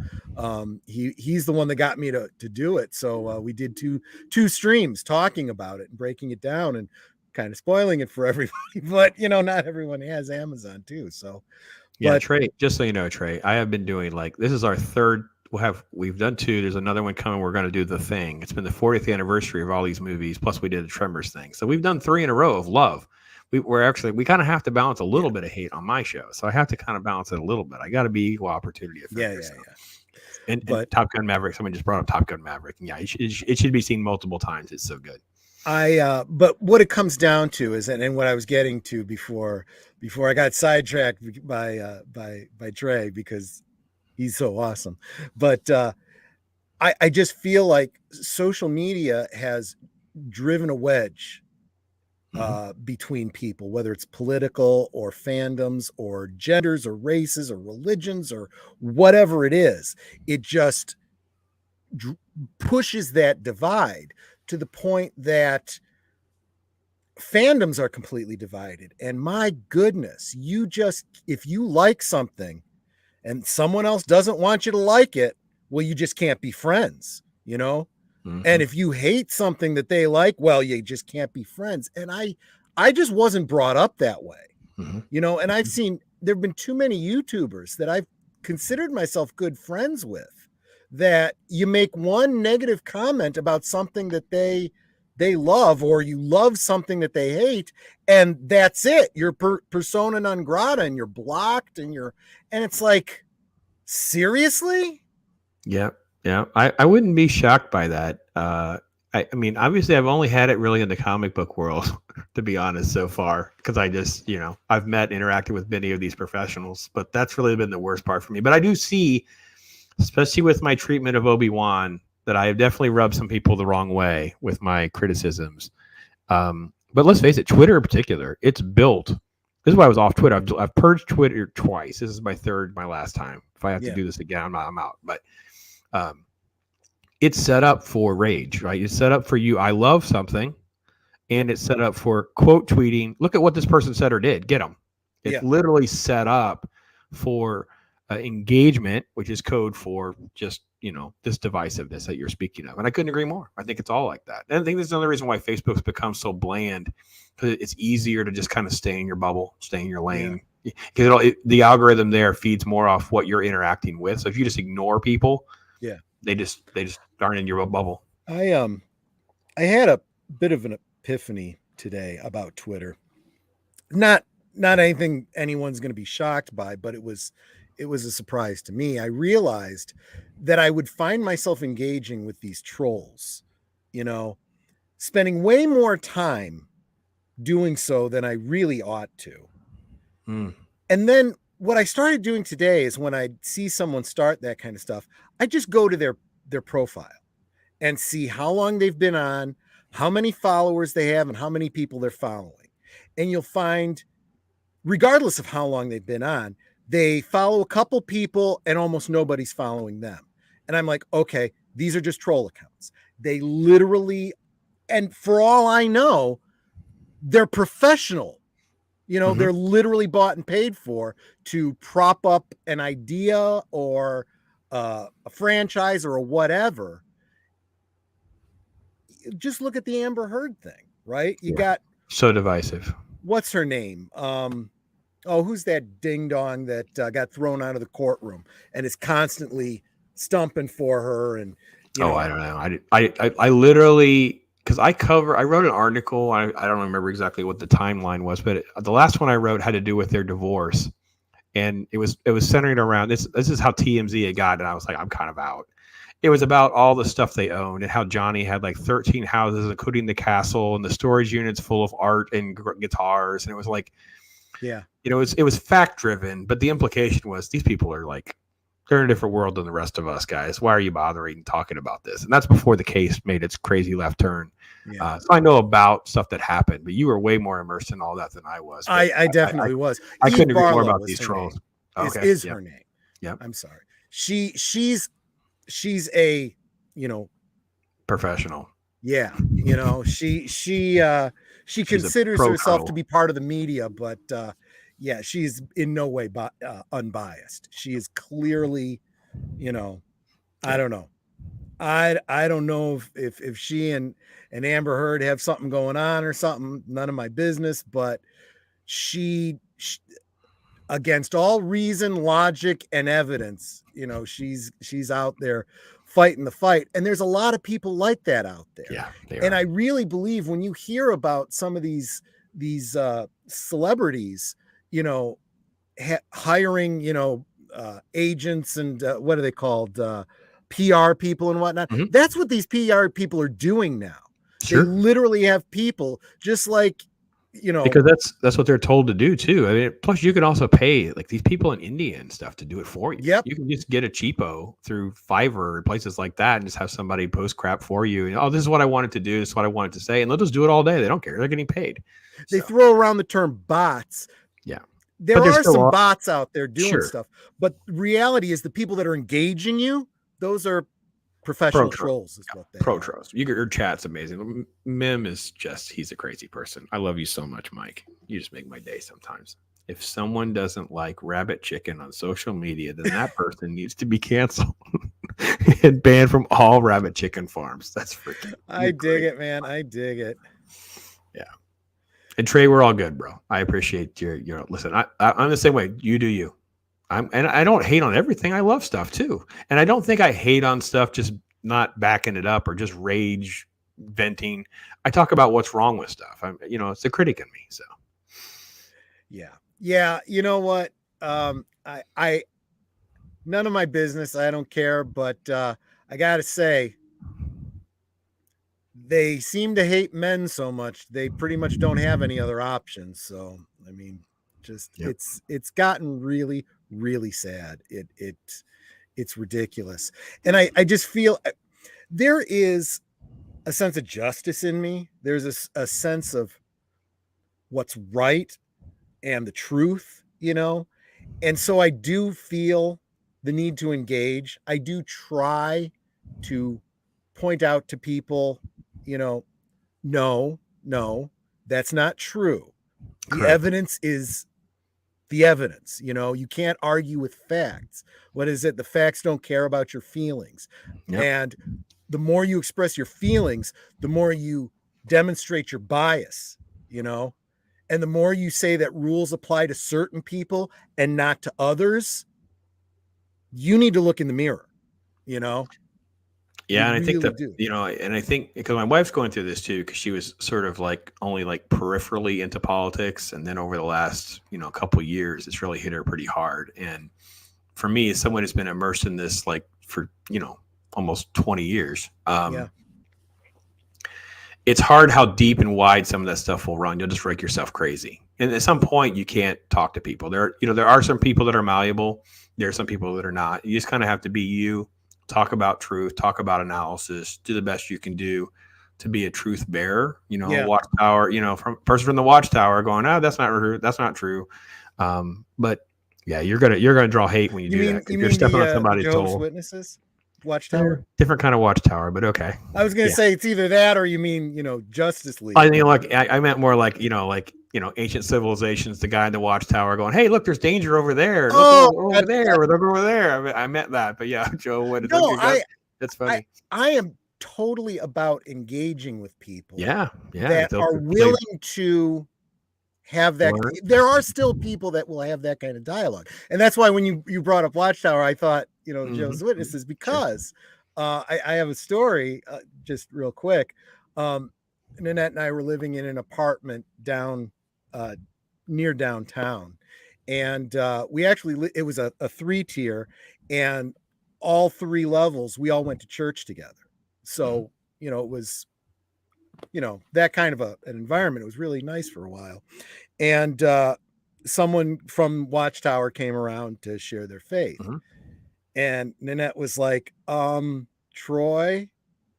He's the one that got me to do it. So we did two streams talking about it and breaking it down and kind of spoiling it for everybody. But, not everyone has Amazon too. So, yeah, Trey, just so you know, Trey, I have been doing this is our third. We've done 2. There's another one coming. We're going to do The Thing. It's been the 40th anniversary of all these movies. Plus we did a Tremors thing. So we've done 3 in a row of love. We kind of have to balance a little bit of hate on my show. So I have to kind of balance it a little bit. I got to be equal opportunity offender. Yeah. And Top Gun Maverick, someone just brought up Top Gun Maverick. And yeah, it should be seen multiple times. It's so good. But what it comes down to is, and what I was getting to before I got sidetracked by Trey, because he's so awesome. But I just feel like social media has driven a wedge between people, whether it's political or fandoms or genders or races or religions or whatever it is. It just pushes that divide to the point that fandoms are completely divided. And my goodness, if you like something and someone else doesn't want you to like it, well, you just can't be friends, you know? Mhm. And if you hate something that they like, well, you just can't be friends. And I just wasn't brought up that way, Mhm. you know, and there've been too many YouTubers that I've considered myself good friends with, that you make one negative comment about something that they love, or you love something that they hate, and that's it. You're persona non grata, and you're blocked, and it's like, seriously? Yeah. Yeah. I wouldn't be shocked by that. I mean, obviously, I've only had it really in the comic book world, to be honest, so far, because I just, I've interacted with many of these professionals, but that's really been the worst part for me. But I do see, especially with my treatment of Obi-Wan, that I have definitely rubbed some people the wrong way with my criticisms. But let's face it, Twitter in particular, it's built. This is why I was off Twitter. I've purged Twitter twice. This is my last time. If I have to do this again, I'm out. But it's set up for rage, right? It's set up for you. I love something, and it's set up for quote tweeting. Look at what this person said or did. Get them. It's literally set up for engagement, which is code for just this divisiveness that you're speaking of. And I couldn't agree more. I think it's all like that. And I think this is another reason why Facebook's become so bland, because it's easier to just kind of stay in your bubble, stay in your lane. Because the algorithm there feeds more off what you're interacting with. So if you just ignore people, they just aren't in your bubble. I had a bit of an epiphany today about Twitter. Not anything anyone's going to be shocked by, but it was a surprise to me. I realized that I would find myself engaging with these trolls, spending way more time doing so than I really ought to. And then what I started doing today is, when I see someone start that kind of stuff, I just go to their profile and see how long they've been on, how many followers they have, and how many people they're following. And you'll find, regardless of how long they've been on, they follow a couple people and almost nobody's following them. And I'm like, okay, these are just troll accounts. They literally, and for all I know, they're professional. They're literally bought and paid for to prop up an idea or a franchise or a whatever. Just look at the Amber Heard thing, right? You got so divisive. What's her name? Who's that ding dong that got thrown out of the courtroom and is constantly stumping for her? And I don't know. I literally, because I wrote an article. I don't remember exactly what the timeline was, but the last one I wrote had to do with their divorce, and it was centering around this. This is how TMZ had got, and I was like, I'm kind of out. It was about all the stuff they owned and how Johnny had like 13 houses, including the castle, and the storage units full of art and guitars, and it was like, it was fact driven, but the implication was these people are like, they're in a different world than the rest of us, guys. Why are you bothering talking about this? And that's before the case made its crazy left turn. So I know about stuff that happened, but you were way more immersed in all that than I was. I definitely was. I couldn't agree more about these trolls. Is her name? Yeah. I'm sorry. She's a, professional. Yeah. She considers herself to be part of the media, but she's in no way unbiased. She is clearly, I don't know. I don't know if she and Amber Heard have something going on or something. None of my business, but she against all reason, logic, and evidence, she's out there fighting the fight. And there's a lot of people like that out there. Yeah. And I really believe when you hear about some of these celebrities, hiring, agents and what are they called? PR people and whatnot. That's what these PR people are doing now. Sure. They literally have people just like, because that's what they're told to do too. I mean, plus you can also pay like these people in India and stuff to do it for you. Yep. You can just get a cheapo through Fiverr and places like that and just have somebody post crap for you. And, this is what I wanted to do. This is what I wanted to say. And they'll just do it all day. They don't care. They're getting paid. They throw around the term bots. Yeah. There are some bots out there doing stuff, but reality is the people that are engaging you, those are Professional Pro troll. trolls is what they Pro are. trolls. Your chat's amazing. Mim is just, he's a crazy person. I love you so much, Mike. You just make my day sometimes. If someone doesn't like rabbit chicken on social media, then that person needs to be canceled and banned from all rabbit chicken farms. That's freaking. I dig it, man. I dig it. Yeah. And Trey, we're all good, bro. I appreciate your listen. I'm the same way. You do you. And I don't hate on everything. I love stuff too. And I don't think I hate on stuff just not backing it up or just rage venting. I talk about what's wrong with stuff. It's the critic in me. So yeah. You know what? I none of my business. I don't care, but I gotta say, they seem to hate men so much. They pretty much don't have any other options. So I mean, just Yep. it's gotten really, really sad. It's ridiculous. And I just feel there is a sense of justice in me. There's a sense of what's right and the truth, and so I do feel the need to engage. I do try to point out to people, no, that's not true. The Correct. evidence is the evidence. You can't argue with facts. What is it? The facts don't care about your feelings. Yep. And the more you express your feelings, the more you demonstrate your bias, and the more you say that rules apply to certain people and not to others, you need to look in the mirror, Yeah, You and I think really that do. and I think because my wife's going through this too, because she was sort of like only like peripherally into politics, and then over the last couple of years, it's really hit her pretty hard. And for me, as someone who's been immersed in this like for almost 20 years, Yeah. it's hard how deep and wide some of that stuff will run. You'll just break yourself crazy, and at some point, you can't talk to people. There are some people that are malleable. There are some people that are not. You just kind of have to be you. Talk about truth, talk about analysis, do the best you can do to be a truth bearer, Yeah. Watchtower, from person from the Watchtower going, that's not true. That's not true. But yeah, you're going to draw hate when you do that. You're stepping on somebody's Jehovah's toe. Witnesses Watchtower? Different kind of Watchtower, but okay. I was going to Yeah. say it's either that or you mean, Justice League. I think I meant more like, ancient civilizations, the guy in the Watchtower going, hey, look, there's danger over there. Look over there, or look over there. I meant that, but yeah, Joe, what is that's funny. I am totally about engaging with people Yeah. that are willing to have that. Learn. There are still people that will have that kind of dialogue. And that's why when you brought up Watchtower, I thought, Jehovah's Witnesses, because I have a story just real quick. Nanette and I were living in an apartment down near downtown, and we actually it was a 3-tier, and all 3 levels we all went to church together. So it was that kind of an environment. It was really nice for a while, and someone from Watchtower came around to share their faith, and Nanette was like, Troy,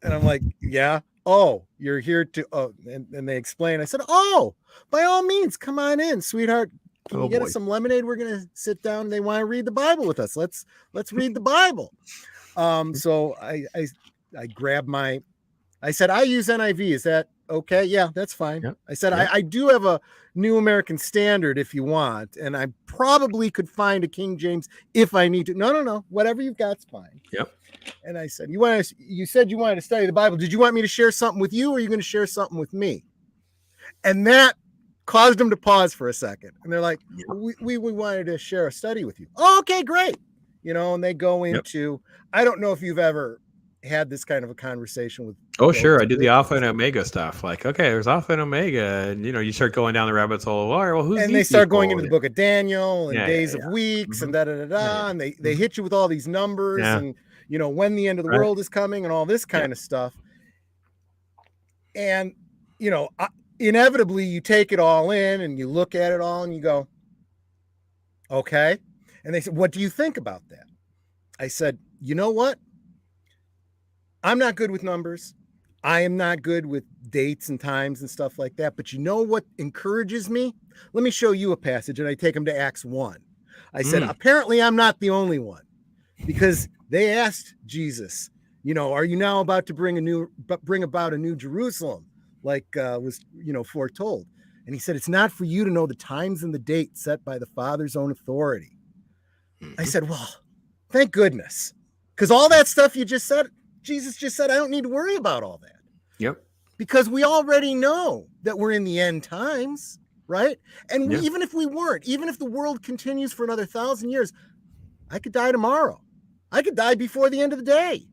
and I'm like, yeah. Oh, you're here to, and they explain. I said, oh, by all means, come on in, sweetheart. Can you get us some lemonade? We're going to sit down. They want to read the Bible with us. Let's read the Bible. So I grabbed I said, I use NIV. Is that okay? Yeah, that's fine. Yep. I said, I do have a New American Standard if you want, and I probably could find a King James if I need to. No. Whatever you've got's fine. Yep. And I said, you said you wanted to study the Bible. Did you want me to share something with you, or are you going to share something with me? And that caused them to pause for a second. And they're like, we wanted to share a study with you. Oh, okay, great. And they go into, I don't know if you've ever had this kind of a conversation with. Oh, sure. I do the Alpha and Omega stuff. Like, okay, there's Alpha and Omega. And, you start going down the rabbit hole. All right, well, who's and they start going into the book of Daniel and days of weeks and and they hit you with all these numbers and, when the end of the world is coming and all this kind of stuff. And, inevitably you take it all in and you look at it all and you go, okay. And they said, what do you think about that? I said, you know what? I'm not good with numbers. I am not good with dates and times and stuff like that. But you know what encourages me? Let me show you a passage. And I take them to Acts 1. I said, apparently I'm not the only one, because they asked Jesus, Are you now about to bring about a new Jerusalem, like was foretold? And he said, it's not for you to know the times and the dates set by the Father's own authority. I said, well, thank goodness, because all that stuff you just said, Jesus just said, I don't need to worry about all that. Yep. Because we already know that we're in the end times, right? And even if we weren't, even if the world continues for another 1,000 years, I could die tomorrow. I could die before the end of the day.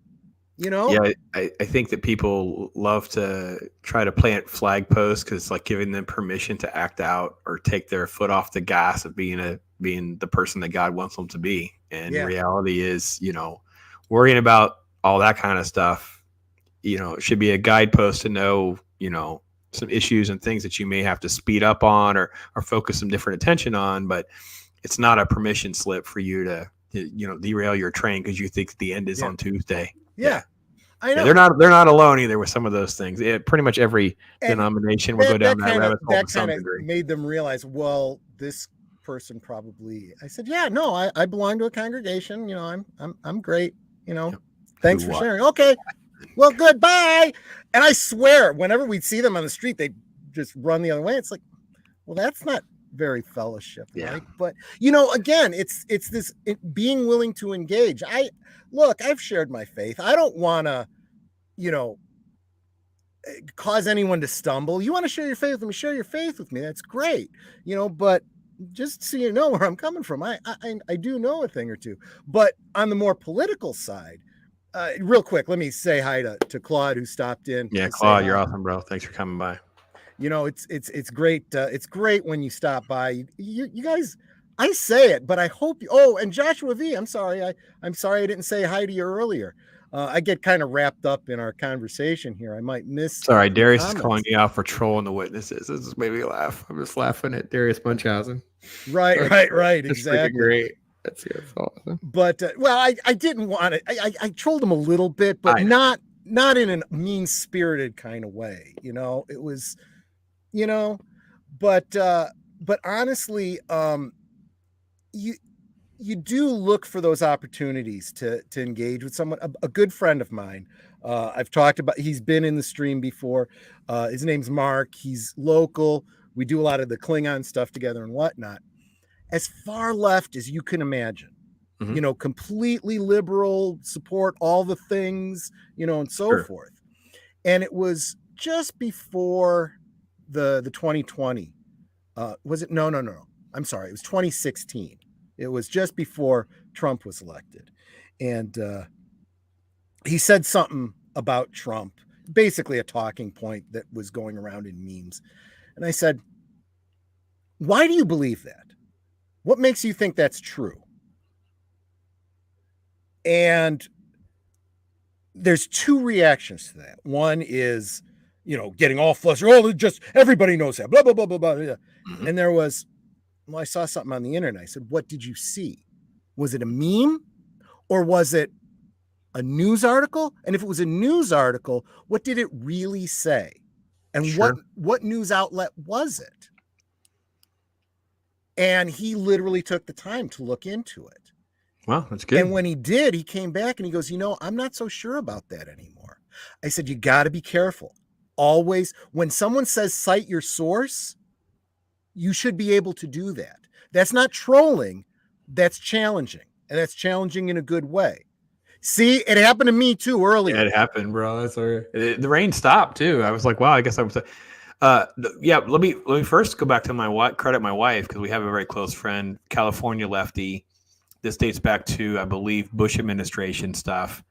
Yeah, I think that people love to try to plant flag posts because it's like giving them permission to act out or take their foot off the gas of being the person that God wants them to be. And reality is, worrying about all that kind of stuff, it should be a guidepost to know, some issues and things that you may have to speed up on or focus some different attention on, but it's not a permission slip for you to derail your train because you think the end is on Tuesday. Yeah. I know. They're not alone either with some of those things. Pretty much every denomination will go down that rabbit hole to some degree. Made them realize, well, this person probably. I said, yeah, no, I belong to a congregation. I'm great. Thanks for sharing. Okay, well, goodbye. And I swear, whenever we'd see them on the street, they'd just run the other way. It's like, well, that's not very fellowship, right? But again, it's this being willing to engage. I've shared my faith. I don't want to, cause anyone to stumble. You want to share your faith with me? Share your faith with me. That's great, But just so you know where I'm coming from, I do know a thing or two. But on the more political side, real quick, let me say hi to Claude, who stopped in. Yeah, Claude, you're awesome, bro. Thanks for coming by. It's great. It's great when you stop by. You guys, I say it, but I hope you. Oh, and Joshua V, I'm sorry. I'm sorry I didn't say hi to you earlier. I get kind of wrapped up in our conversation here. I might miss. Sorry, Darius is calling you out for trolling the witnesses. This just made me laugh. I'm just laughing at Darius Munchausen. Right. Exactly. Great. That's awesome. But I didn't want it. I trolled him a little bit, but not in a mean-spirited kind of way. It was. But honestly, you do look for those opportunities to engage with someone. A good friend of mine, I've talked about, he's been in the stream before. His name's Mark. He's local. We do a lot of the Klingon stuff together and whatnot. As far left as you can imagine, completely liberal, support all the things, and so forth. And it was just before the 2020. Was it? No. I'm sorry. It was 2016. It was just before Trump was elected. And he said something about Trump, basically a talking point that was going around in memes. And I said, why do you believe that? What makes you think that's true? And there's two reactions to that. One is, getting all flustered. Oh, just everybody knows that. Blah, blah, blah, blah, blah. Mm-hmm. And there was, I saw something on the internet. I said, what did you see? Was it a meme or was it a news article? And if it was a news article, what did it really say? And what news outlet was it? And he literally took the time to look into it. Wow, that's good. And when he did, he came back and he goes, I'm not so sure about that anymore. I said, you got to be careful. Always, when someone says cite your source, you should be able to do that. That's not trolling. That's challenging. And that's challenging in a good way. See, it happened to me too earlier. Yeah, it happened, bro. That's the rain stopped too. I was like, wow, I guess I was. Let me first go back to credit my wife, because we have a very close friend, California lefty. This dates back to, I believe, Bush administration stuff.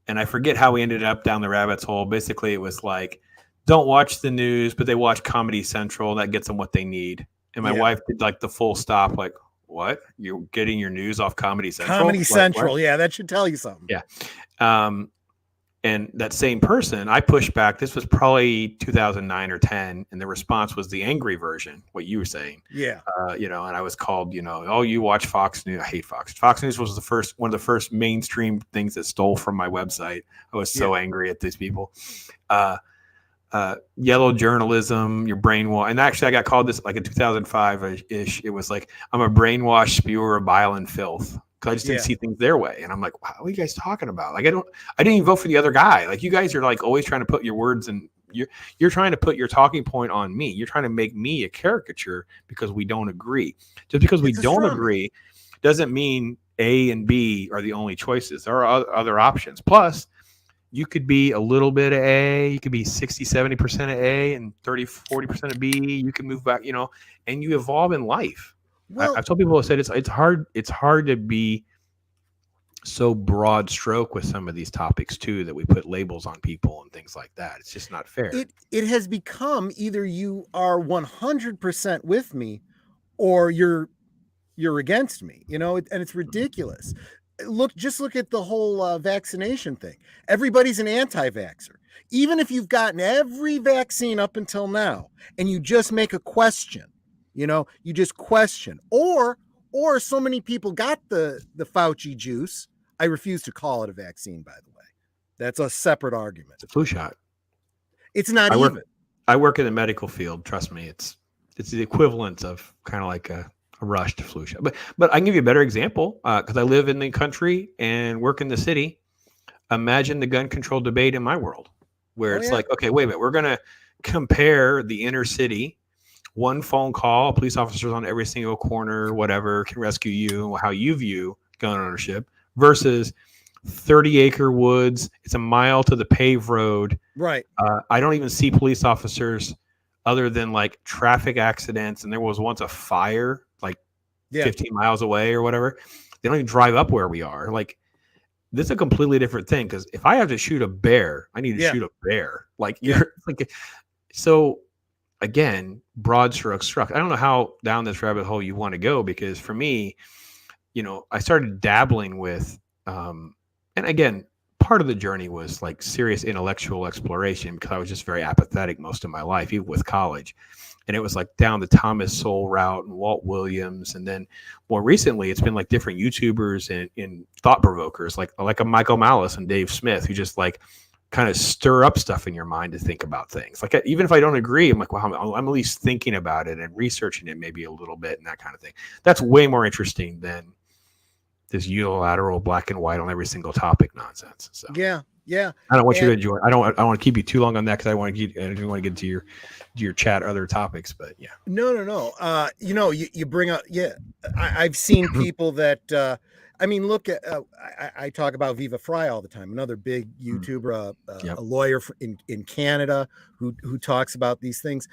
And I forget how we ended up down the rabbit's hole. Basically, it was like, don't watch the news, but they watch Comedy Central. That gets them what they need. And my wife did like the full stop, like, what? You're getting your news off Comedy Central? Comedy Central, what? Yeah, that should tell you something. Yeah. And that same person, I pushed back. This was probably 2009 or 10, and the response was the angry version, what you were saying. Yeah. And I was called, oh, you watch Fox News. I hate Fox. Fox News was one of the first mainstream things that stole from my website. I was so angry at these people. Yellow journalism, your brainwash. And actually, I got called this like in 2005-ish. It was like, I'm a brainwashed spewer of bile and filth. because I just didn't Yeah. see things their way. And I'm like, wow, what are you guys talking about? Like, I didn't even vote for the other guy. Like, you guys are like always trying to put your words and you're trying to put your talking point on me. You're trying to make me a caricature because we don't agree. Just because we It's a don't straw man. agree doesn't mean A and B are the only choices. There are other options. Plus, you could be a little bit of A, you could be 60, 70% of A and 30, 40% of B. You can move back, and you evolve in life. Well, I've told people who said it's hard to be so broad stroke with some of these topics too, that we put labels on people and things like that. It's just not fair. it has become either you are 100% with me or you're against me, and it's ridiculous. Just look at the whole vaccination thing. Everybody's an anti-vaxxer. Even if you've gotten every vaccine up until now and you just make a question, you just question, or so many people got the Fauci juice. I refuse to call it a vaccine, by the way. That's a separate argument. It's a flu shot. It's not I even. I work in the medical field. Trust me, it's the equivalent of kind of like a rushed flu shot. But I can give you a better example because I live in the country and work in the city. Imagine the gun control debate in my world, where it's like, okay, wait a minute, we're going to compare the inner city. One phone call, police officers on every single corner, whatever, can rescue you, how you view gun ownership, versus 30-acre woods. It's a mile to the paved road. Right. I don't even see police officers other than like traffic accidents. And there was once a fire like 15 miles away or whatever. They don't even drive up where we are. Like, this is a completely different thing. Because if I have to shoot a bear, I need to shoot a bear. Like, you're like, so again, broad strokes struck. I don't know how down this rabbit hole you want to go, because for me, I started dabbling with, and again, part of the journey was like serious intellectual exploration, because I was just very apathetic most of my life, even with college. And it was like down the Thomas Sowell route and Walt Williams. And then more recently, it's been like different YouTubers and thought provokers, like a Michael Malice and Dave Smith, who just like kind of stir up stuff in your mind to think about things. Like, even if I don't agree, I'm like, well, I'm at least thinking about it and researching it maybe a little bit and that kind of thing. That's way more interesting than this unilateral black and white on every single topic nonsense. So yeah. I don't want you to enjoy. I don't want to keep you too long on that, because I want to get to your chat or other topics. But yeah, no. You bring up I've seen people that look at I talk about Viva Fry all the time. Another big YouTuber, a lawyer in Canada who talks about these things.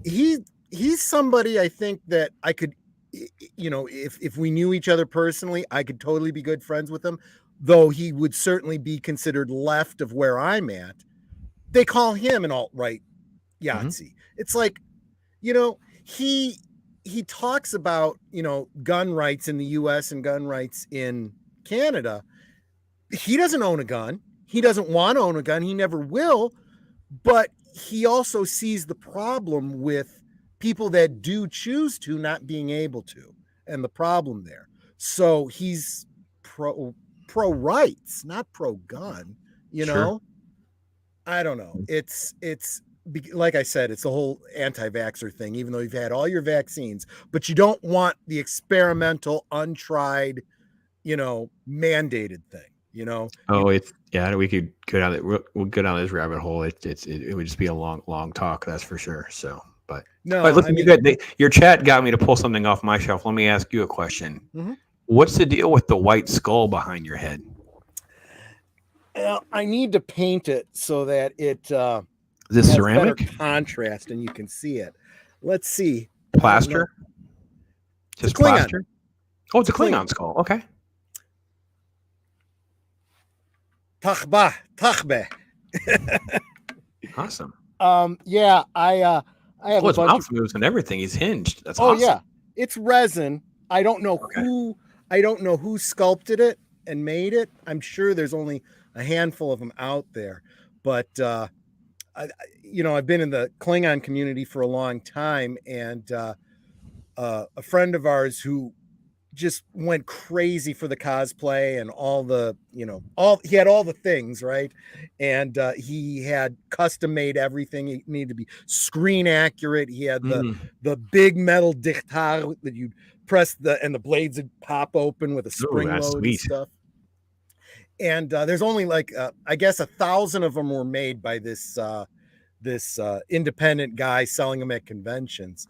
He's somebody I think that I could, if we knew each other personally, I could totally be good friends with him. Though he would certainly be considered left of where I'm at. They call him an alt-right Yahtzee. It's like, he talks about, gun rights in the US and gun rights in Canada. He doesn't own a gun. He doesn't want to own a gun. He never will. But he also sees the problem with people that do choose to not being able to, and the problem there. So he's pro rights, not pro gun, Sure. I don't know. It's like I said, it's the whole anti-vaxxer thing, even though you've had all your vaccines, but you don't want the experimental, untried, mandated thing, Oh, we could go down we'll go down this rabbit hole. It would just be a long talk. That's for sure. So, but no, listen, your chat got me to pull something off my shelf. Let me ask you a question. Mm-hmm. What's the deal with the white skull behind your head? I need to paint it so that it is this has ceramic better contrast and you can see it. Let's see. Plaster? Just plaster? Oh, it's a Klingon skull. Okay. Tachbe. Awesome. Yeah, I have his mouth moves and everything. He's hinged. That's awesome. Oh yeah, it's resin. I don't know who sculpted it and made it. I'm sure there's only a handful of them out there, but I've been in the Klingon community for a long time, and a friend of ours who just went crazy for the cosplay and all the, he had all the things, right? And he had custom made everything. It needed to be screen accurate. He had the big metal dictar that you'd press the blades would pop open with a spring that's load and sweet. stuff. And there's only like I guess 1,000 of them were made by this independent guy selling them at conventions.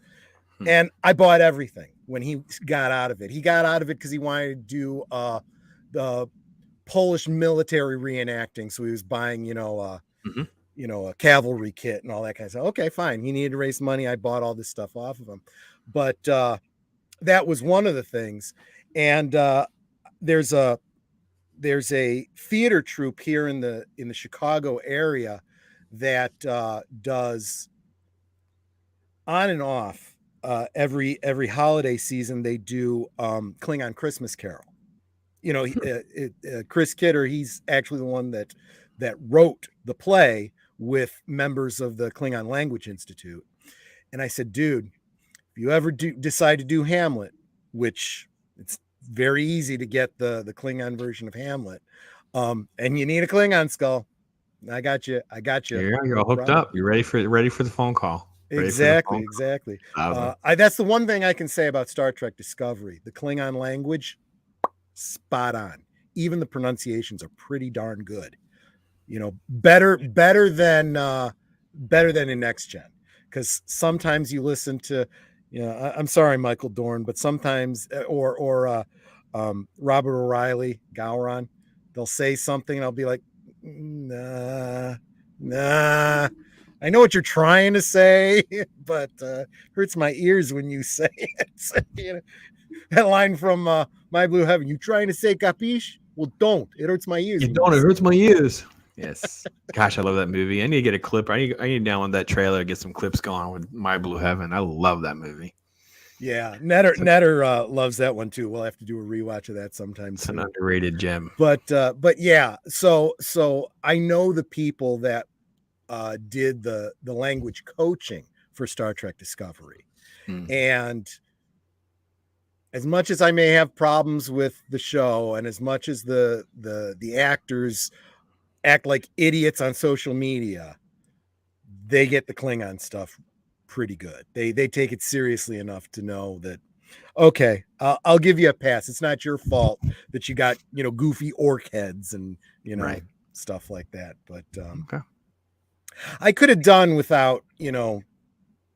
And I bought everything when he got out of it. He got out of it because he wanted to do the Polish military reenacting. So he was buying, a cavalry kit and all that kind of stuff. Okay, fine. He needed to raise money. I bought all this stuff off of him. But that was one of the things. And there's a theater troupe here in the Chicago area that does on and off every holiday season. They do Klingon Christmas Carol. Chris Kidder, he's actually the one that wrote the play with members of the Klingon Language Institute. And I said, dude, if you ever decide to do Hamlet, which it's very easy to get the Klingon version of Hamlet, and you need a Klingon skull, I got you. You're all hooked up. You're ready for the phone call. Exactly. That's the one thing I can say about Star Trek Discovery. The Klingon language, spot on. Even the pronunciations are pretty darn good. Better than in Next Gen. Because sometimes you listen to, I'm sorry, Michael Dorn, but sometimes or Robert O'Reilly, Gowron, they'll say something and I'll be like, nah. I know what you're trying to say, but hurts my ears when you say it. That line from My Blue Heaven, you trying to say capiche? Well, don't. It hurts my ears. You don't. It hurts my ears. Yes. Gosh, I love that movie. I need to get a clip. I need to download that trailer, get some clips going with My Blue Heaven. I love that movie. Yeah, Netter loves that one too. We'll have to do a rewatch of that sometime. It's an underrated gem. But yeah, so I know the people that did the language coaching for Star Trek Discovery. And as much as I may have problems with the show, and as much as the actors act like idiots on social media, they get the Klingon stuff pretty good. They take it seriously enough to know that, okay, I'll give you a pass. It's not your fault that you got, goofy orc heads and, right. stuff like that. But okay. I could have done without, the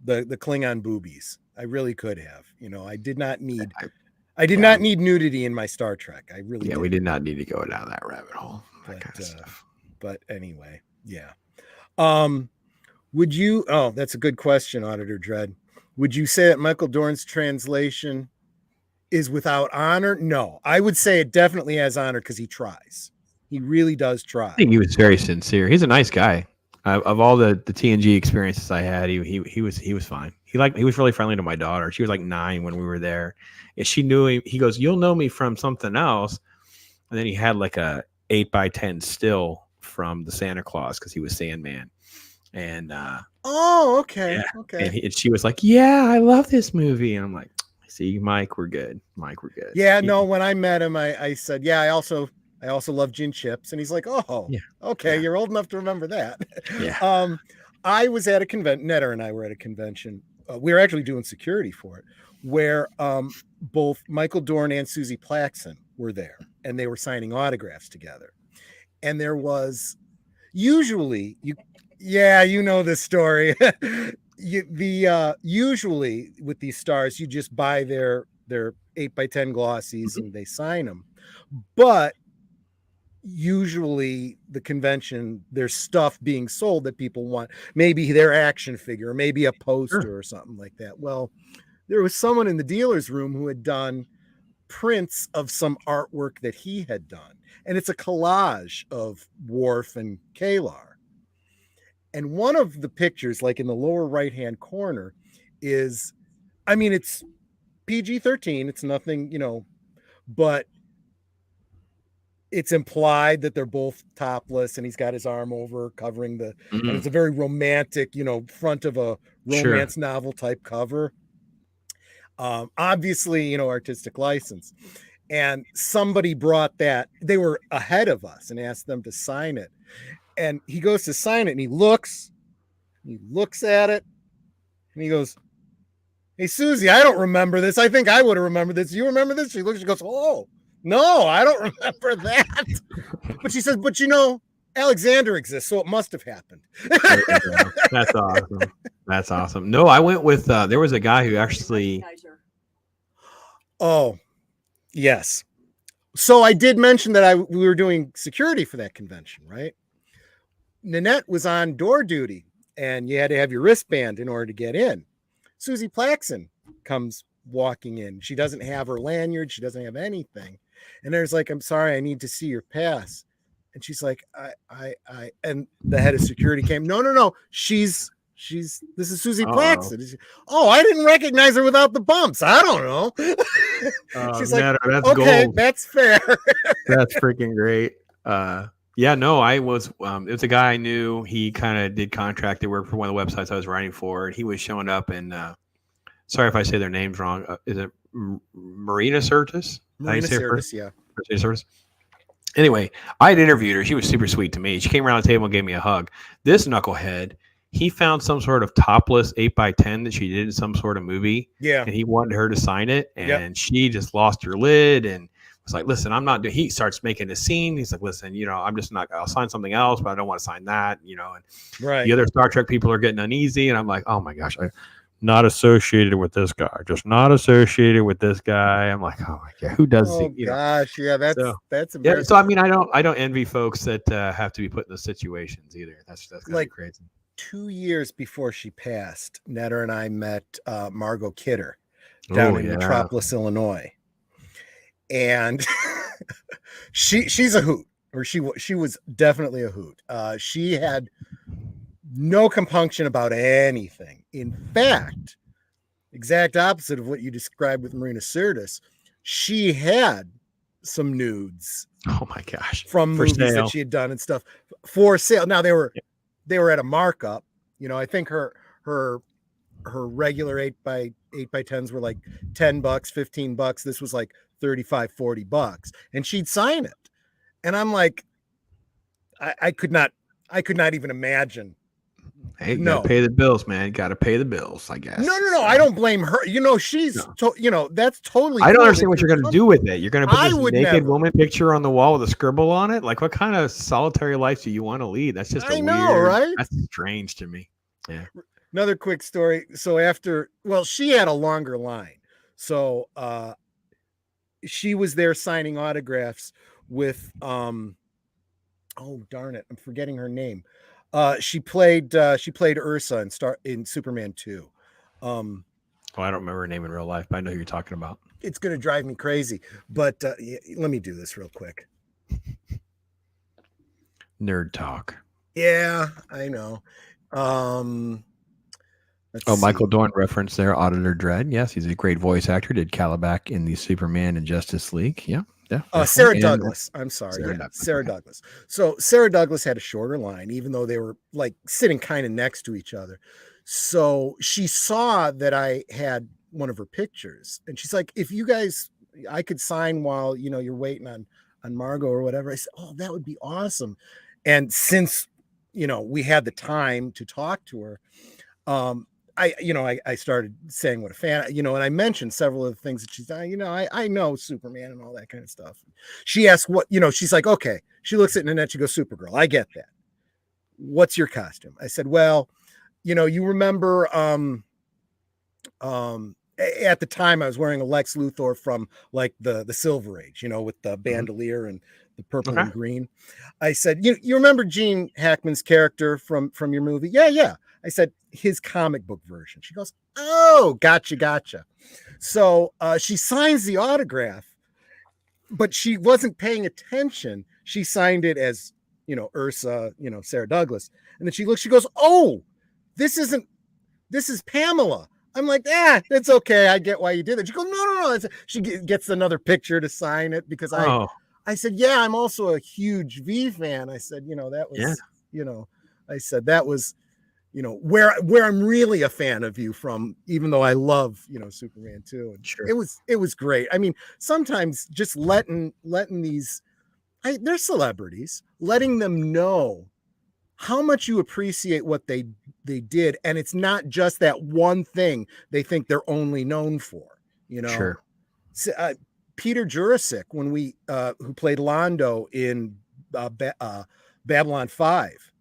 Klingon boobies. I really could have. I did not need not need nudity in my Star Trek. I really didn't. We did not need to go down that rabbit hole. That kind of stuff. But anyway, yeah. Would you? Oh, that's a good question, Auditor Dread. Would you say that Michael Dorn's translation is without honor? No, I would say it definitely has honor because he tries. He really does try. I think he was very sincere. He's a nice guy. Of all the TNG experiences I had, he was fine. He was really friendly to my daughter. She was like 9 when we were there, and she knew him. He goes, "You'll know me from something else," and then he had like a 8x10 still from the Santa Claus because he was Sandman. And okay. Yeah. Okay. And she was like, "Yeah, I love this movie." And I'm like, "See, Mike, we're good. Yeah, no, when I met him, I said, "Yeah, I also love gin chips." And he's like, "Oh, yeah. Okay, yeah. You're old enough to remember that." Yeah. I was at a convention, Netter and I were at a convention. We were actually doing security for it, where both Michael Dorn and Susie Plaxton were there, and they were signing autographs together. And there was usually you know this story. Usually with these stars, you just buy their 8x10 glossies and they sign them. But usually the convention, there's stuff being sold that people want, maybe their action figure, or maybe a poster or something like that. Well, there was someone in the dealer's room who had done prints of some artwork that he had done. And it's a collage of Worf and Kalar. And one of the pictures, like in the lower right-hand corner, is, it's PG-13. It's nothing, but it's implied that they're both topless and he's got his arm over covering and it's a very romantic, front of a romance novel type cover. Obviously, artistic license. And somebody brought that. They were ahead of us and asked them to sign it. And he goes to sign it and he looks at it and he goes, Hey, Susie, I don't remember this. I think I would have remembered this. You remember this? She looks, she goes, oh, no, I don't remember that. But she says, but Alexander exists, so it must have happened. That's awesome. That's awesome. No, I went with, there was a guy who actually. Oh, yes. So I did mention that we were doing security for that convention, right? Nanette was on door duty, and you had to have your wristband in order to get in. Susie Plaxon comes walking in. She doesn't have her lanyard. She doesn't have anything. And there's like, I'm sorry, I need to see your pass. And she's like, and the head of security came, no. This is Susie Plaxon. Oh, I didn't recognize her without the bumps. I don't know. She's like, that's okay, gold. that's fair. That's freaking great. Yeah, no, I was, it was a guy I knew. He kind of did contracted work for one of the websites I was writing for. And he was showing up and, sorry if I say their names wrong. Is it Marina Sirtis? Marina Sirtis, yeah. Marina Sirtis. Anyway, I had interviewed her. She was super sweet to me. She came around the table and gave me a hug. This knucklehead, he found some sort of topless 8x10 that she did in some sort of movie. Yeah. And he wanted her to sign it. And she just lost her lid and was like, listen, I'm not doing, he starts making a scene. He's like, listen, I'm just not, I'll sign something else, but I don't want to sign that, and the other Star Trek people are getting uneasy. And I'm like, oh my gosh, I'm not associated with this guy, just not associated with this guy. I'm like, oh my God, who does gosh. Yeah. That's embarrassing. Yeah. So, I mean, I don't envy folks that have to be put in those situations either. That's like crazy. 2 years before she passed, Netter and I met Margot Kidder down in Metropolis, Illinois. And she's a hoot, or she was definitely a hoot. She had no compunction about anything. In fact, exact opposite of what you described with Marina Sirtis, she had some nudes. Oh my gosh! From movies that she had done and stuff for sale. Now they were at a markup. I think her regular 8x10s were like $10, $15. This was like $35, $40, and she'd sign it. And I'm like, I could not even imagine. Hey, gotta pay the bills, man. Gotta pay the bills, I guess. No. I don't blame her. She's, that's totally. I don't understand what you're going to do with it. You're going to put this naked woman picture on the wall with a scribble on it. Like, what kind of solitary life do you want to lead? That's just right? That's strange to me. Yeah. Another quick story. So she had a longer line. So, she was there signing autographs with, oh darn it, I'm forgetting her name. She played Ursa in Superman 2. I don't remember her name in real life, but I know who you're talking about. It's going to drive me crazy, but let me do this real quick. Nerd talk. Yeah, I know. Michael Dorn referenced there, Auditor Dredd. Yes, he's a great voice actor. Did Calabac in the Superman and Justice League. Yeah. Sarah Douglas. I'm sorry. Sarah Douglas. So Sarah Douglas had a shorter line, even though they were like sitting kind of next to each other. So she saw that I had one of her pictures, and she's like, if you guys, I could sign while, you're waiting on Margot or whatever. I said, oh, that would be awesome. And since, we had the time to talk to her, I started saying what a fan, and I mentioned several of the things that she's done. I know Superman and all that kind of stuff. She asked what, she's like, okay. She looks at Nanette, she goes, Supergirl. I get that. What's your costume? I said, well, you remember, at the time I was wearing a Lex Luthor from like the Silver Age, with the bandolier and the purple and green. I said, you remember Gene Hackman's character from your movie? Yeah. I said, his comic book version. She goes, oh, gotcha. So she signs the autograph, but she wasn't paying attention. She signed it as, Ursa, Sarah Douglas. And then she looks, she goes, oh, this is Pamela. I'm like, it's okay. I get why you did it. She goes, no. She gets another picture to sign it because I said, yeah, I'm also a huge V fan. I said, that was, I said, that was, where I'm really a fan of you from, even though I love, Superman 2. And sure. It was great. I mean, sometimes just letting these, they're celebrities, letting them know how much you appreciate what they did, and it's not just that one thing they think they're only known for. You know, Sure. Peter Jurasik, when who played Londo in Babylon 5,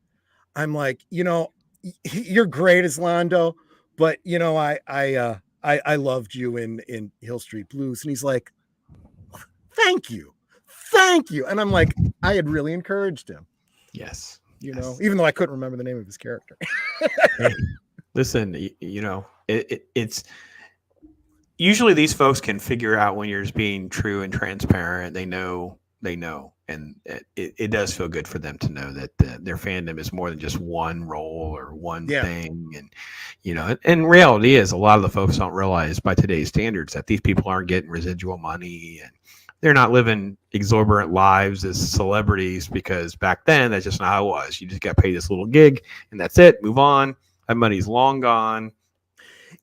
I'm like, you know, you're great as Londo, but you know, I loved you in Hill Street Blues, and he's like, thank you, and I'm like, I had really encouraged him. Yes. You know, even though I couldn't remember the name of his character. Hey, listen, you know, it's usually these folks can figure out when you're just being true and transparent. They know, and it does feel good for them to know that their fandom is more than just one role or one thing. And you know, and reality is a lot of the folks don't realize by today's standards that these people aren't getting residual money, and they're not living exorbitant lives as celebrities, because back then that's just not how it was. You just got paid this little gig and that's it. Move on. That money's long gone.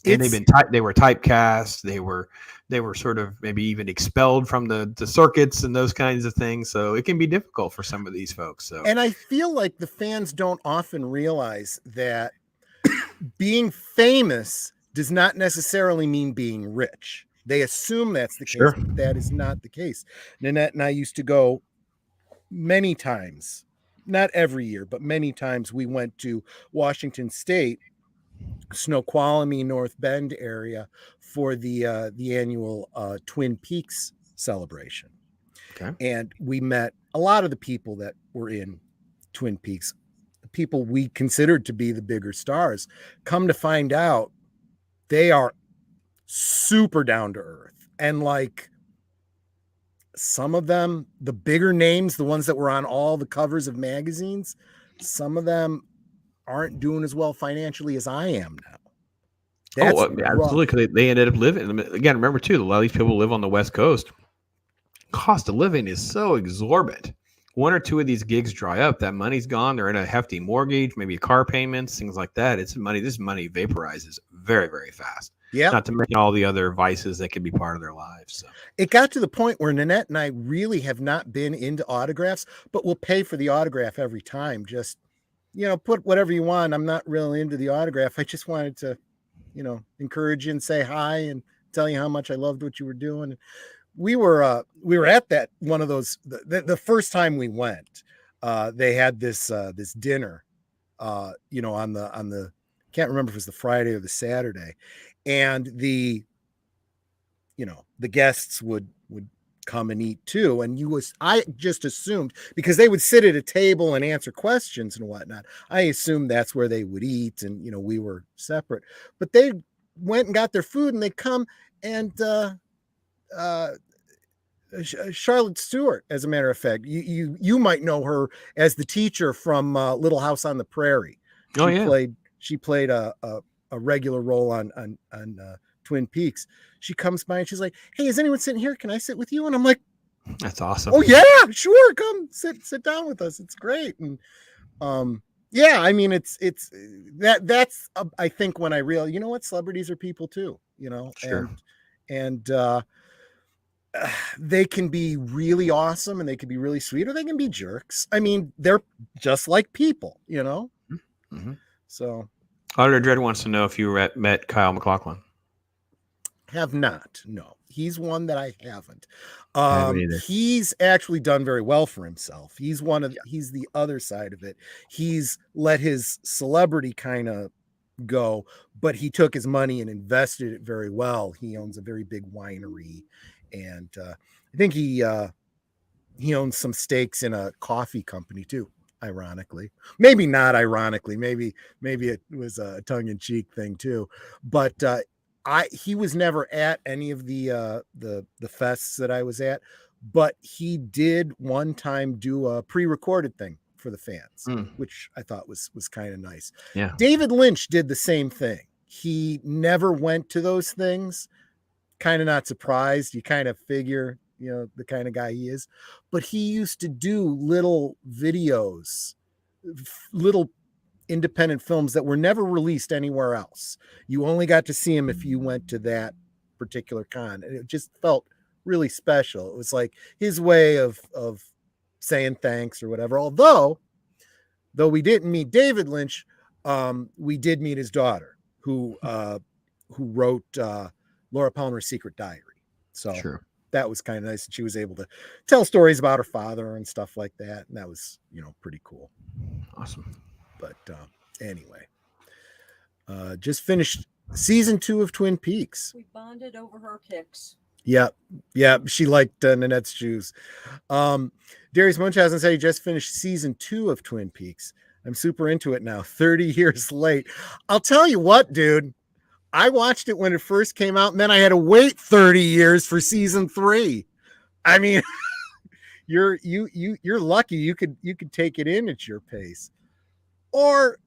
And they were typecast. They were sort of maybe even expelled from the circuits and those kinds of things. So it can be difficult for some of these folks. So, and I feel like the fans don't often realize that being famous does not necessarily mean being rich. They assume that's the case, but that is not the case. Nanette and I used to go many times, not every year, but many times. We went to Washington State, Snoqualmie, North Bend area for the annual Twin Peaks celebration. Okay. And we met a lot of the people that were in Twin Peaks, people we considered to be the bigger stars. Come to find out, they are super down to earth, and like some of them, the bigger names, the ones that were on all the covers of magazines, some of them aren't doing as well financially as I am now. That's absolutely, because they ended up living. Again, remember too, a lot of these people live on the West Coast. Cost of living is so exorbitant. One or two of these gigs dry up, that money's gone. They're in a hefty mortgage, maybe car payments, things like that. It's money. This money vaporizes very, very fast. Yeah. Not to mention all the other vices that can be part of their lives. So it got to the point where Nanette and I really have not been into autographs, but we'll pay for the autograph every time. Just, you know, put whatever you want. I'm not really into the autograph. I just wanted to, you know, encourage you and say hi and tell you how much I loved what you were doing. We were at that one of those, the first time we went, they had this dinner, you know, on the, can't remember if it was the Friday or the Saturday. And the guests would come and eat too. And I just assumed, because they would sit at a table and answer questions and whatnot, I assumed that's where they would eat. And, you know, we were separate, but they went and got their food, and they come and, Charlotte Stewart, as a matter of fact, you might know her as the teacher from Little House on the Prairie. She played a regular role on Twin Peaks. She comes by and she's like, "Hey, is anyone sitting here? Can I sit with you?" And I'm like, "That's awesome. Oh yeah, sure. Come sit down with us. It's great." And yeah, I mean, it's that's I think when I realized, you know what, celebrities are people too, you know. Sure. And they can be really awesome, and they can be really sweet, or they can be jerks. I mean, they're just like people, you know. Mm-hmm. So Auditor Dread wants to know if you met Kyle MacLachlan. Have not. No, he's one that I haven't. He's actually done very well for himself. He's he's the other side of it. He's let his celebrity kind of go, but he took his money and invested it very well. He owns a very big winery, and I think he owns some stakes in a coffee company too. Ironically, maybe not ironically, maybe it was a tongue-in-cheek thing too, but he was never at any of the fests that I was at, but he did one time do a pre-recorded thing for the fans, which I thought was kind of nice. Yeah. David Lynch did the same thing. He never went to those things. Kind of not surprised. You kind of figure, you know, the kind of guy he is, but he used to do little videos, little independent films that were never released anywhere else. You only got to see him if you went to that particular con, and it just felt really special. It was like his way of saying thanks or whatever. Although though we didn't meet David Lynch, we did meet his daughter, who wrote Laura Palmer's Secret Diary. So Sure. that was kind of nice that she was able to tell stories about her father and stuff like that, and that was pretty cool. Awesome. But anyway, just finished season 2 of Twin Peaks. We bonded over her kicks. Yeah, she liked Nanette's shoes. Darius Munchausen said he just finished season 2 of Twin Peaks. I'm super into it now, 30 years late. I'll tell you what, dude. I watched it when it first came out, and then I had to wait 30 years for season 3. I mean, you're lucky you could take it in at your pace. Or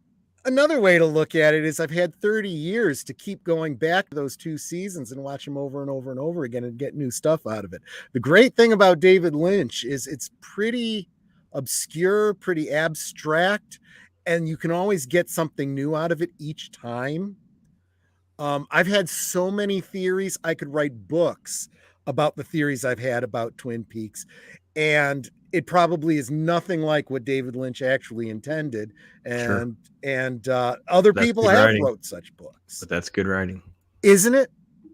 another way to look at it is I've had 30 years to keep going back to those 2 seasons and watch them over and over and over again and get new stuff out of it. The great thing about David Lynch is it's pretty obscure, pretty abstract, and you can always get something new out of it each time. I've had so many theories. I could write books about the theories I've had about Twin Peaks, and it probably is nothing like what David Lynch actually intended. And other people have wrote such books. But that's good writing, isn't it?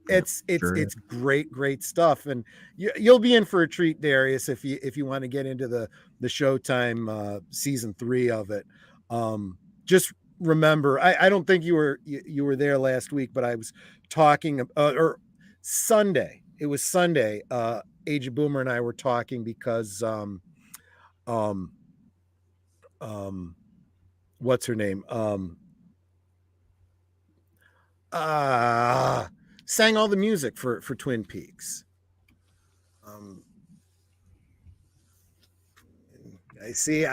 It's great stuff, and you'll be in for a treat, Darius, if you want to get into the Showtime season 3 of it. Just remember, I don't think you were there last week, but I was talking or Sunday. It was Sunday. Age of Boomer and I were talking because what's her name? Sang all the music for Twin Peaks. I see.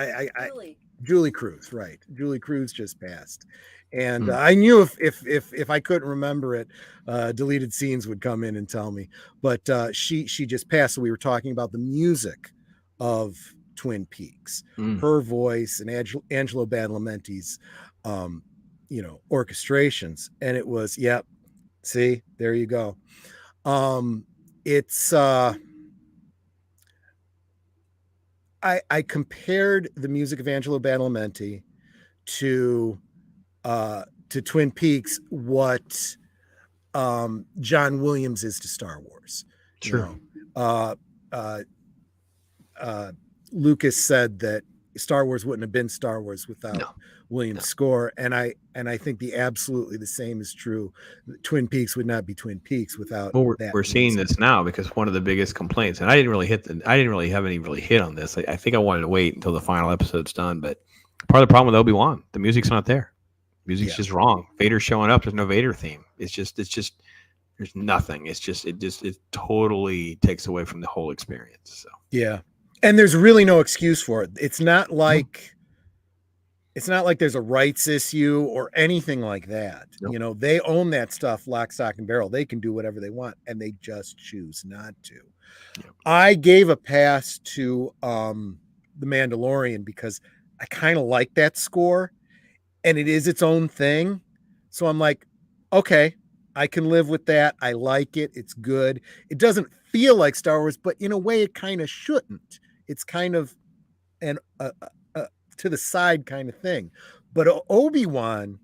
Julie Cruz, right? Julie Cruz just passed, and I knew if I couldn't remember it, deleted scenes would come in and tell me. But she just passed, so we were talking about the music of Twin Peaks, her voice, and Angelo Badalamenti's, orchestrations, and it was See, there you go. It's I compared the music of Angelo Badalamenti to Twin Peaks what John Williams is to Star Wars. Sure. Lucas said that Star Wars wouldn't have been Star Wars without Williams' score, and I think absolutely the same is true. Twin Peaks would not be Twin Peaks without. Well, we're seeing this now because one of the biggest complaints, and I didn't really have any hit on this. I think I wanted to wait until the final episode's done, but part of the problem with Obi-Wan, the music's not there. Music's just wrong. Vader's showing up. There's no Vader theme. It's just there's nothing. It totally takes away from the whole experience. So yeah. And there's really no excuse for it. It's not like there's a rights issue or anything like that. Nope. They own that stuff, lock, stock, and barrel. They can do whatever they want, and they just choose not to. Yep. I gave a pass to The Mandalorian because I kind of like that score, and it is its own thing. So I'm like, okay, I can live with that. I like it. It's good. It doesn't feel like Star Wars, but in a way it kind of shouldn't. It's kind of an to the side kind of thing. But Obi-Wan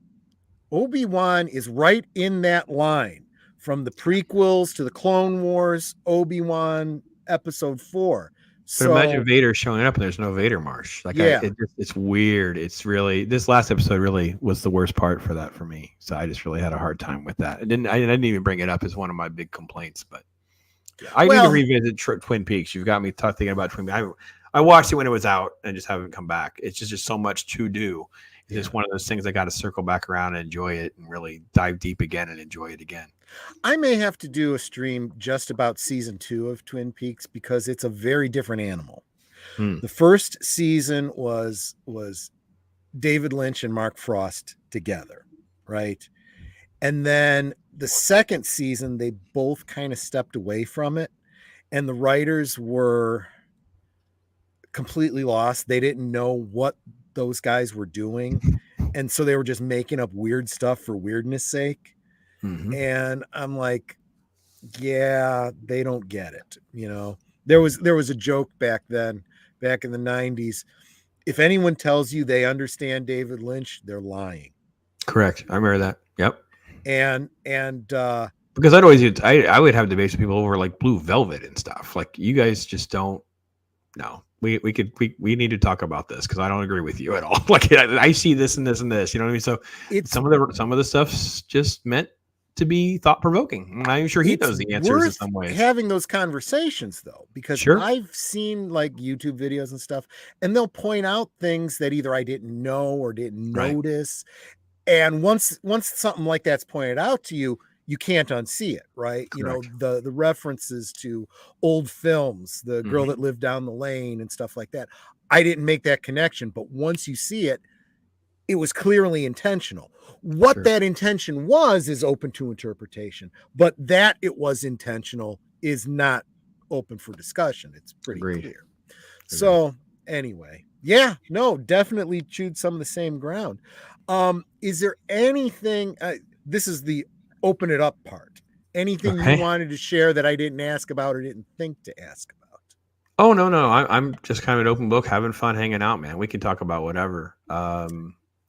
is right in that line from the prequels to the Clone Wars, Obi-Wan episode 4. But imagine Vader showing up and there's no Vader march. It's weird. It's really, this last episode really was the worst part for that for me. So I just really had a hard time with that. I didn't even bring it up as one of my big complaints, but I need to revisit Twin Peaks. You've got me thinking about Twin Peaks. I watched it when it was out and just haven't come back. It's just so much to do. It's just one of those things I got to circle back around and enjoy it and really dive deep again and enjoy it again. I may have to do a stream just about season 2 of Twin Peaks because it's a very different animal. The first season was David Lynch and Mark Frost together, right? And then the second season, they both kind of stepped away from it, and the writers were completely lost. They didn't know what those guys were doing, and so they were just making up weird stuff for weirdness sake. And I'm like, yeah, they don't get it. There was a joke back in the 90s. if anyone tells you they understand David Lynch, they're lying. Correct. I remember that. Yep. And Because I'd always I would have debates with people over like Blue Velvet and stuff. Like you guys just don't. No, we need to talk about this because I don't agree with you at all. Like I see this and this and this. You know what I mean? So it's some of the stuff's just meant to be thought provoking. I'm sure he knows the answers in worth some ways. having those conversations though, because Sure. I've seen like YouTube videos and stuff, and they'll point out things that either I didn't know or didn't Right. notice. And once something like that's pointed out to you, you can't unsee it, right? You know, the references to old films, the girl that lived down the lane and stuff like that. I didn't make that connection, but once you see it, it was clearly intentional. What Sure. that intention was is open to interpretation, but that it was intentional is not open for discussion. It's pretty Agreed. clear. So anyway, yeah, no, definitely chewed some of the same ground. Is there anything, this is the open it up part, anything Okay. you wanted to share that I didn't ask about or didn't think to ask about? Oh no, I'm just kind of an open book, having fun, hanging out, man. We can talk about whatever.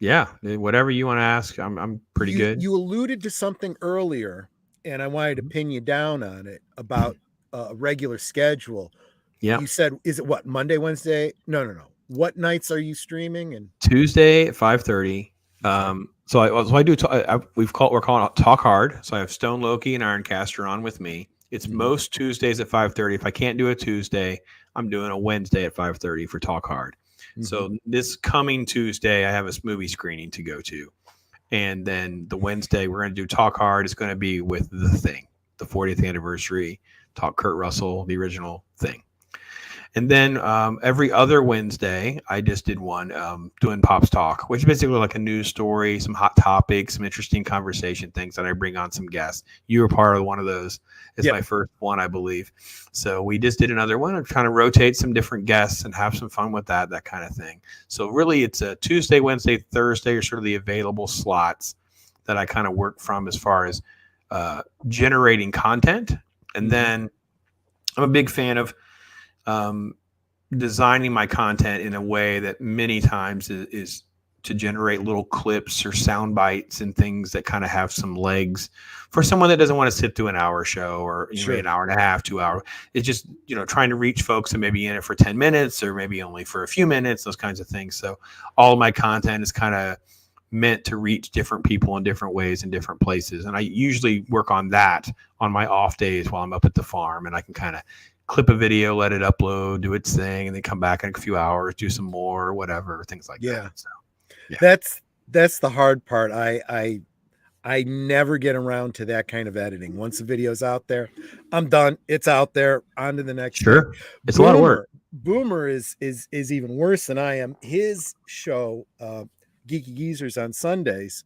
Yeah, whatever you want to ask. I'm pretty good. You alluded to something earlier, and I wanted to pin you down on it about a regular schedule. Yeah. You said, is it what, Monday, Wednesday? No. What nights are you streaming? And Tuesday at 5:30. So I do. We're calling it Talk Hard. So I have Stone Loki and Ironcaster on with me. It's most Tuesdays at 5:30. If I can't do a Tuesday, I'm doing a Wednesday at 5:30 for Talk Hard. So this coming Tuesday, I have a movie screening to go to, and then the Wednesday we're going to do Talk Hard. It's going to be with The Thing, the 40th anniversary. Talk Kurt Russell, the original Thing. And then every other Wednesday, I just did one doing Pops Talk, which is basically like a news story, some hot topics, some interesting conversation things that I bring on some guests. You were part of one of those. It's my first one, I believe. So we just did another one and kind of rotate some different guests and have some fun with that kind of thing. So really it's a Tuesday, Wednesday, Thursday are sort of the available slots that I kind of work from as far as generating content. And then I'm a big fan of designing my content in a way that many times is to generate little clips or sound bites and things that kind of have some legs for someone that doesn't want to sit through an hour show or an hour and a half, 2 hours. It's just, trying to reach folks and maybe in it for 10 minutes or maybe only for a few minutes, those kinds of things. So all of my content is kind of meant to reach different people in different ways in different places. And I usually work on that on my off days while I'm up at the farm, and I can kind of clip a video, let it upload, do its thing, and then come back in a few hours, do some more, whatever, things like that. So, yeah. That's the hard part. I never get around to that kind of editing. Once the video's out there, I'm done. It's out there. On to the next. Sure. It's a lot of work. Boomer is even worse than I am. His show, Geeky Geezers on Sundays,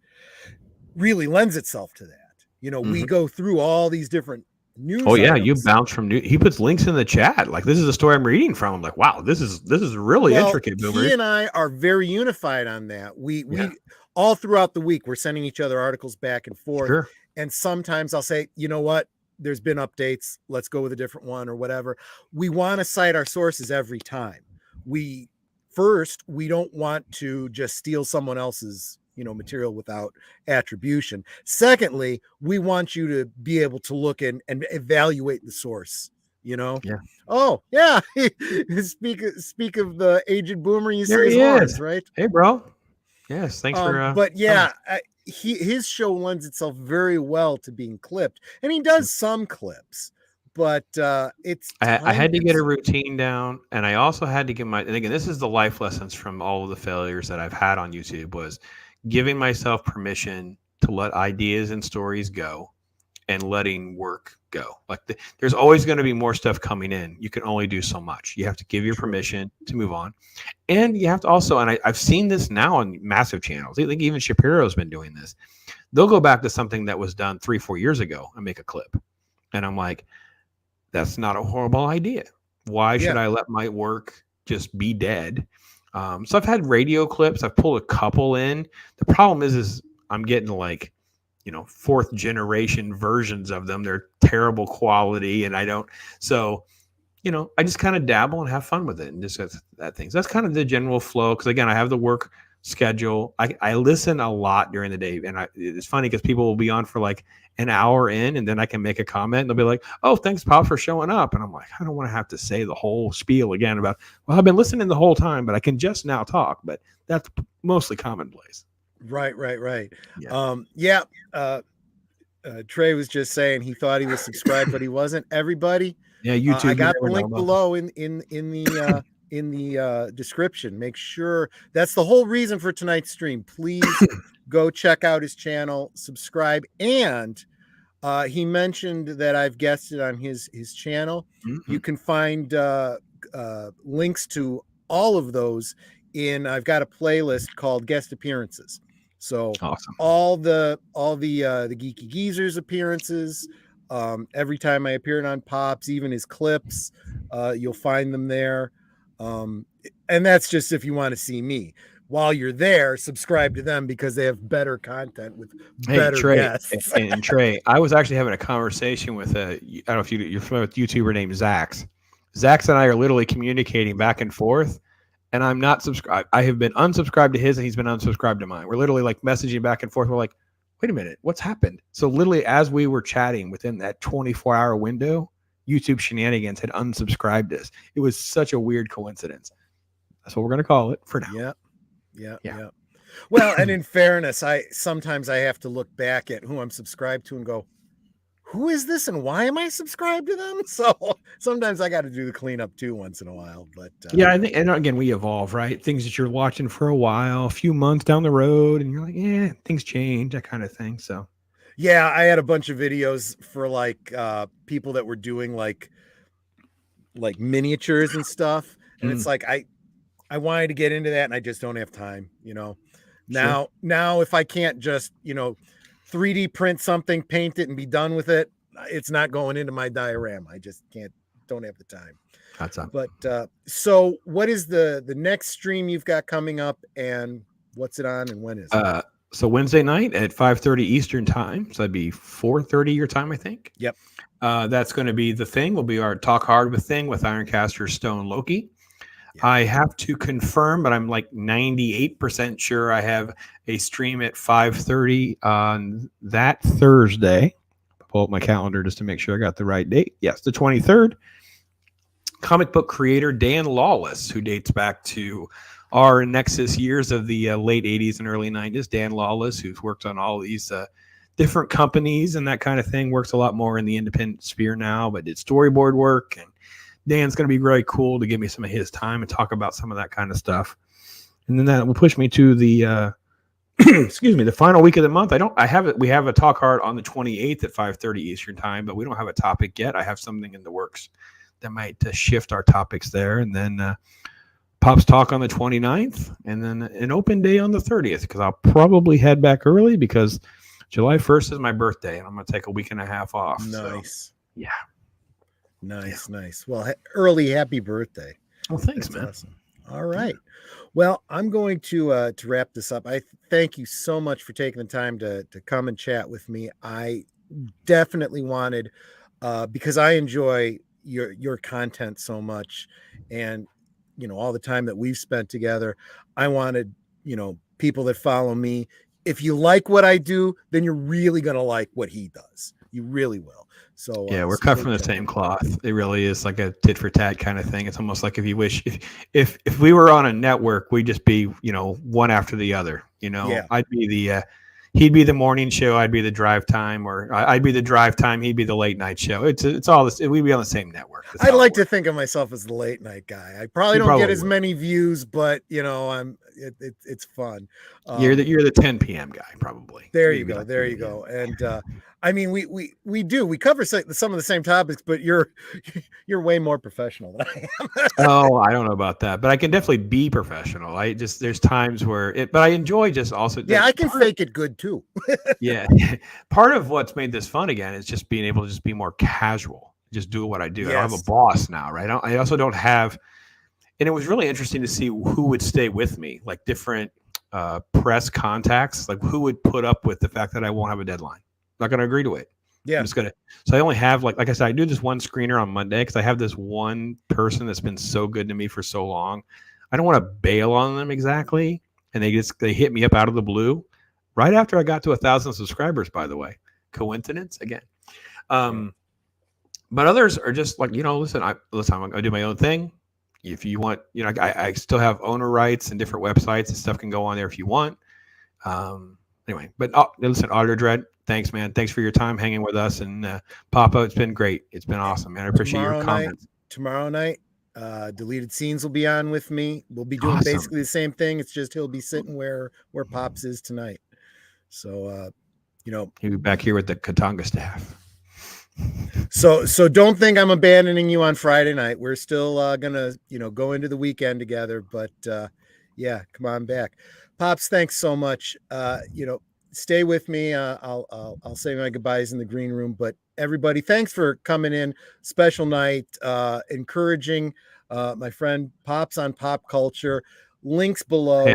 really lends itself to that. We go through all these different news. Oh yeah, items. you bounce from news. He puts links in the chat. Like, this is a story I'm reading from. I'm like, wow, this is really intricate. Boomer. He and I are very unified on that. We all throughout the week we're sending each other articles back and forth. Sure. And sometimes I'll say, you know what? There's been updates. Let's go with a different one or whatever. We want to cite our sources every time. We don't want to just steal someone else's material without attribution. Secondly, we want you to be able to look and evaluate the source. Yeah. Oh yeah. Speak of the aged Boomer. You There see his he horns, is. right? Hey, bro. Yes, thanks for. But yeah, his show lends itself very well to being clipped, and he does some clips. But it's I had to get a routine down, and I also had to get and again, this is the life lessons from all of the failures that I've had on YouTube, was giving myself permission to let ideas and stories go and letting work go. Like there's always going to be more stuff coming in. You can only do so much. You have to give your permission to move on. And you have to also, and I've seen this now on massive channels. I think even Shapiro's been doing this. They'll go back to something that was done 3-4 years ago and make a clip. And I'm like, that's not a horrible idea. Why should I let my work just be dead? So I've had radio clips. I've pulled a couple in. The problem is I'm getting like, 4th generation versions of them. They're terrible quality, and I don't. So I just kind of dabble and have fun with it and just that thing. So that's kind of the general flow. Because again, I have the work schedule. I listen a lot during the day, and it's funny because people will be on for like an hour in, and then I can make a comment, and they'll be like, "Oh, thanks, Pop, for showing up." And I'm like, I don't want to have to say the whole spiel again about, well, I've been listening the whole time, but I can just now talk. But that's mostly commonplace. Right. Yeah. Yeah. Trey was just saying he thought he was subscribed, but he wasn't. Everybody, Yeah, YouTube. I got the link below in the description. Make sure that's the whole reason for tonight's stream. Please go check out his channel, subscribe, and he mentioned that I've guested on his channel. Mm-hmm. You can find links to all of those I've got a playlist called Guest Appearances. So awesome. All the Geeky Geezers appearances. Every time I appeared on Pops, even his clips, you'll find them there. And that's just if you want to see me. While you're there, subscribe to them because they have better content with better Trey, guests. and Trey, I was actually having a conversation with I don't know if you're familiar with a YouTuber named Zax. Zax and I are literally communicating back and forth, and I'm not subscribed. I have been unsubscribed to his, and he's been unsubscribed to mine. We're literally like messaging back and forth. We're like, wait a minute, what's happened? So literally as we were chatting within that 24-hour window, YouTube Shenanigans had unsubscribed us. It was such a weird coincidence. That's what we're going to call it for now. Yeah. Well, and in fairness, sometimes I have to look back at who I'm subscribed to and go, who is this and why am I subscribed to them? So sometimes I got to do the cleanup too once in a while. But yeah, I think, and again, we evolve, right? Things that you're watching for a while, a few months down the road, and you're like, yeah, things change, that kind of thing. So yeah, I had a bunch of videos for like people that were doing like miniatures and stuff. And it's like I wanted to get into that and I just don't have time, Now if I can't just, 3D print something, paint it and be done with it, it's not going into my diorama. I just don't have the time. That's up. But so what is the next stream you've got coming up and what's it on and when is it? So Wednesday night at 5:30 Eastern time. So that'd be 4:30 your time, I think. Yep. That's going to be the thing. Will be our Talk Hard with thing with Ironcaster Stone Loki. Yeah. I have to confirm, but I'm like 98% sure I have a stream at 5:30 on that Thursday. Pull up my calendar just to make sure I got the right date. Yes, the 23rd. Comic book creator Dan Lawless, who dates back to our Nexus years of the late 80s and early 90s. Dan Lawless, who's worked on all these different companies and that kind of thing, works a lot more in the independent sphere now, but did storyboard work. And Dan's going to be really cool to give me some of his time and talk about some of that kind of stuff. And then that will push me to the excuse me, the final week of the month. We have a Talk Hard on the 28th at 5:30 Eastern time, but we don't have a topic yet. I have something in the works that might shift our topics there. And then Pops Talk on the 29th, and then an open day on the 30th, because I'll probably head back early because July 1st is my birthday, and I'm going to take a week and a half off. Nice. So, yeah. Nice. Well, early happy birthday. Well, thanks, That's man. Awesome. All right. Well, I'm going to wrap this up. I thank you so much for taking the time to come and chat with me. I definitely wanted, because I enjoy your content so much, and all the time that we've spent together, I wanted, people that follow me. If you like what I do, then you're really going to like what he does. You really will. So yeah, we're cut from the same cloth. It really is like a tit for tat kind of thing. It's almost like if you wish, if we were on a network, we'd just be, one after the other. Yeah. I'd be he'd be the morning show, I'd be the drive time, or I'd be the drive time, he'd be the late night show. It's all this. We'd be on the same network. I'd like to think of myself as the late night guy. I probably don't get as many views, but it's fun. You're the 10 p.m. guy, probably. There you go. And I mean, we cover some of the same topics, but you're way more professional than I am. Oh, I don't know about that, but I can definitely be professional. There's times where but I enjoy just also. Yeah, I can fake it good too. Yeah. Part of what's made this fun again is just being able to just be more casual, just do what I do. Yes. I don't have a boss now, right? I also don't have, and it was really interesting to see who would stay with me, like different press contacts, like who would put up with the fact that I won't have a dedeadline. Not going to agree to it. Yeah. I'm just gonna. So I only have like I said, I do this one screener on Monday because I have this one person that's been so good to me for so long. I don't want to bail on them exactly, and they hit me up out of the blue right after I got to 1,000 subscribers. By the way, coincidence again. But others are just like, listen, I'm gonna do my own thing. If you want, I still have owner rights and different websites and stuff can go on there if you want. Anyway, but listen, Auditor Dread, thanks, man. Thanks for your time hanging with us. And Papa, it's been great. It's been awesome, man. I appreciate your comments. Tomorrow night, Deleted Scenes will be on with me. We'll be doing basically the same thing. It's just he'll be sitting where Pops is tonight. So, he'll be back here with the Katanga staff. So don't think I'm abandoning you on Friday night. We're still gonna go into the weekend together, but yeah, come on back. Pops, thanks so much. Stay with me. I'll say my goodbyes in the green room, but everybody, thanks for coming in. Special night, encouraging my friend Pops on Pop Culture. Links below.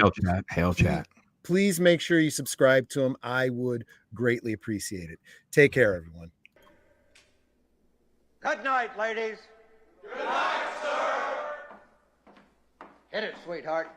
Hail chat. Please make sure you subscribe to him. I would greatly appreciate it. Take care, everyone. Good night, ladies. Good night, sir. Hit it, sweetheart.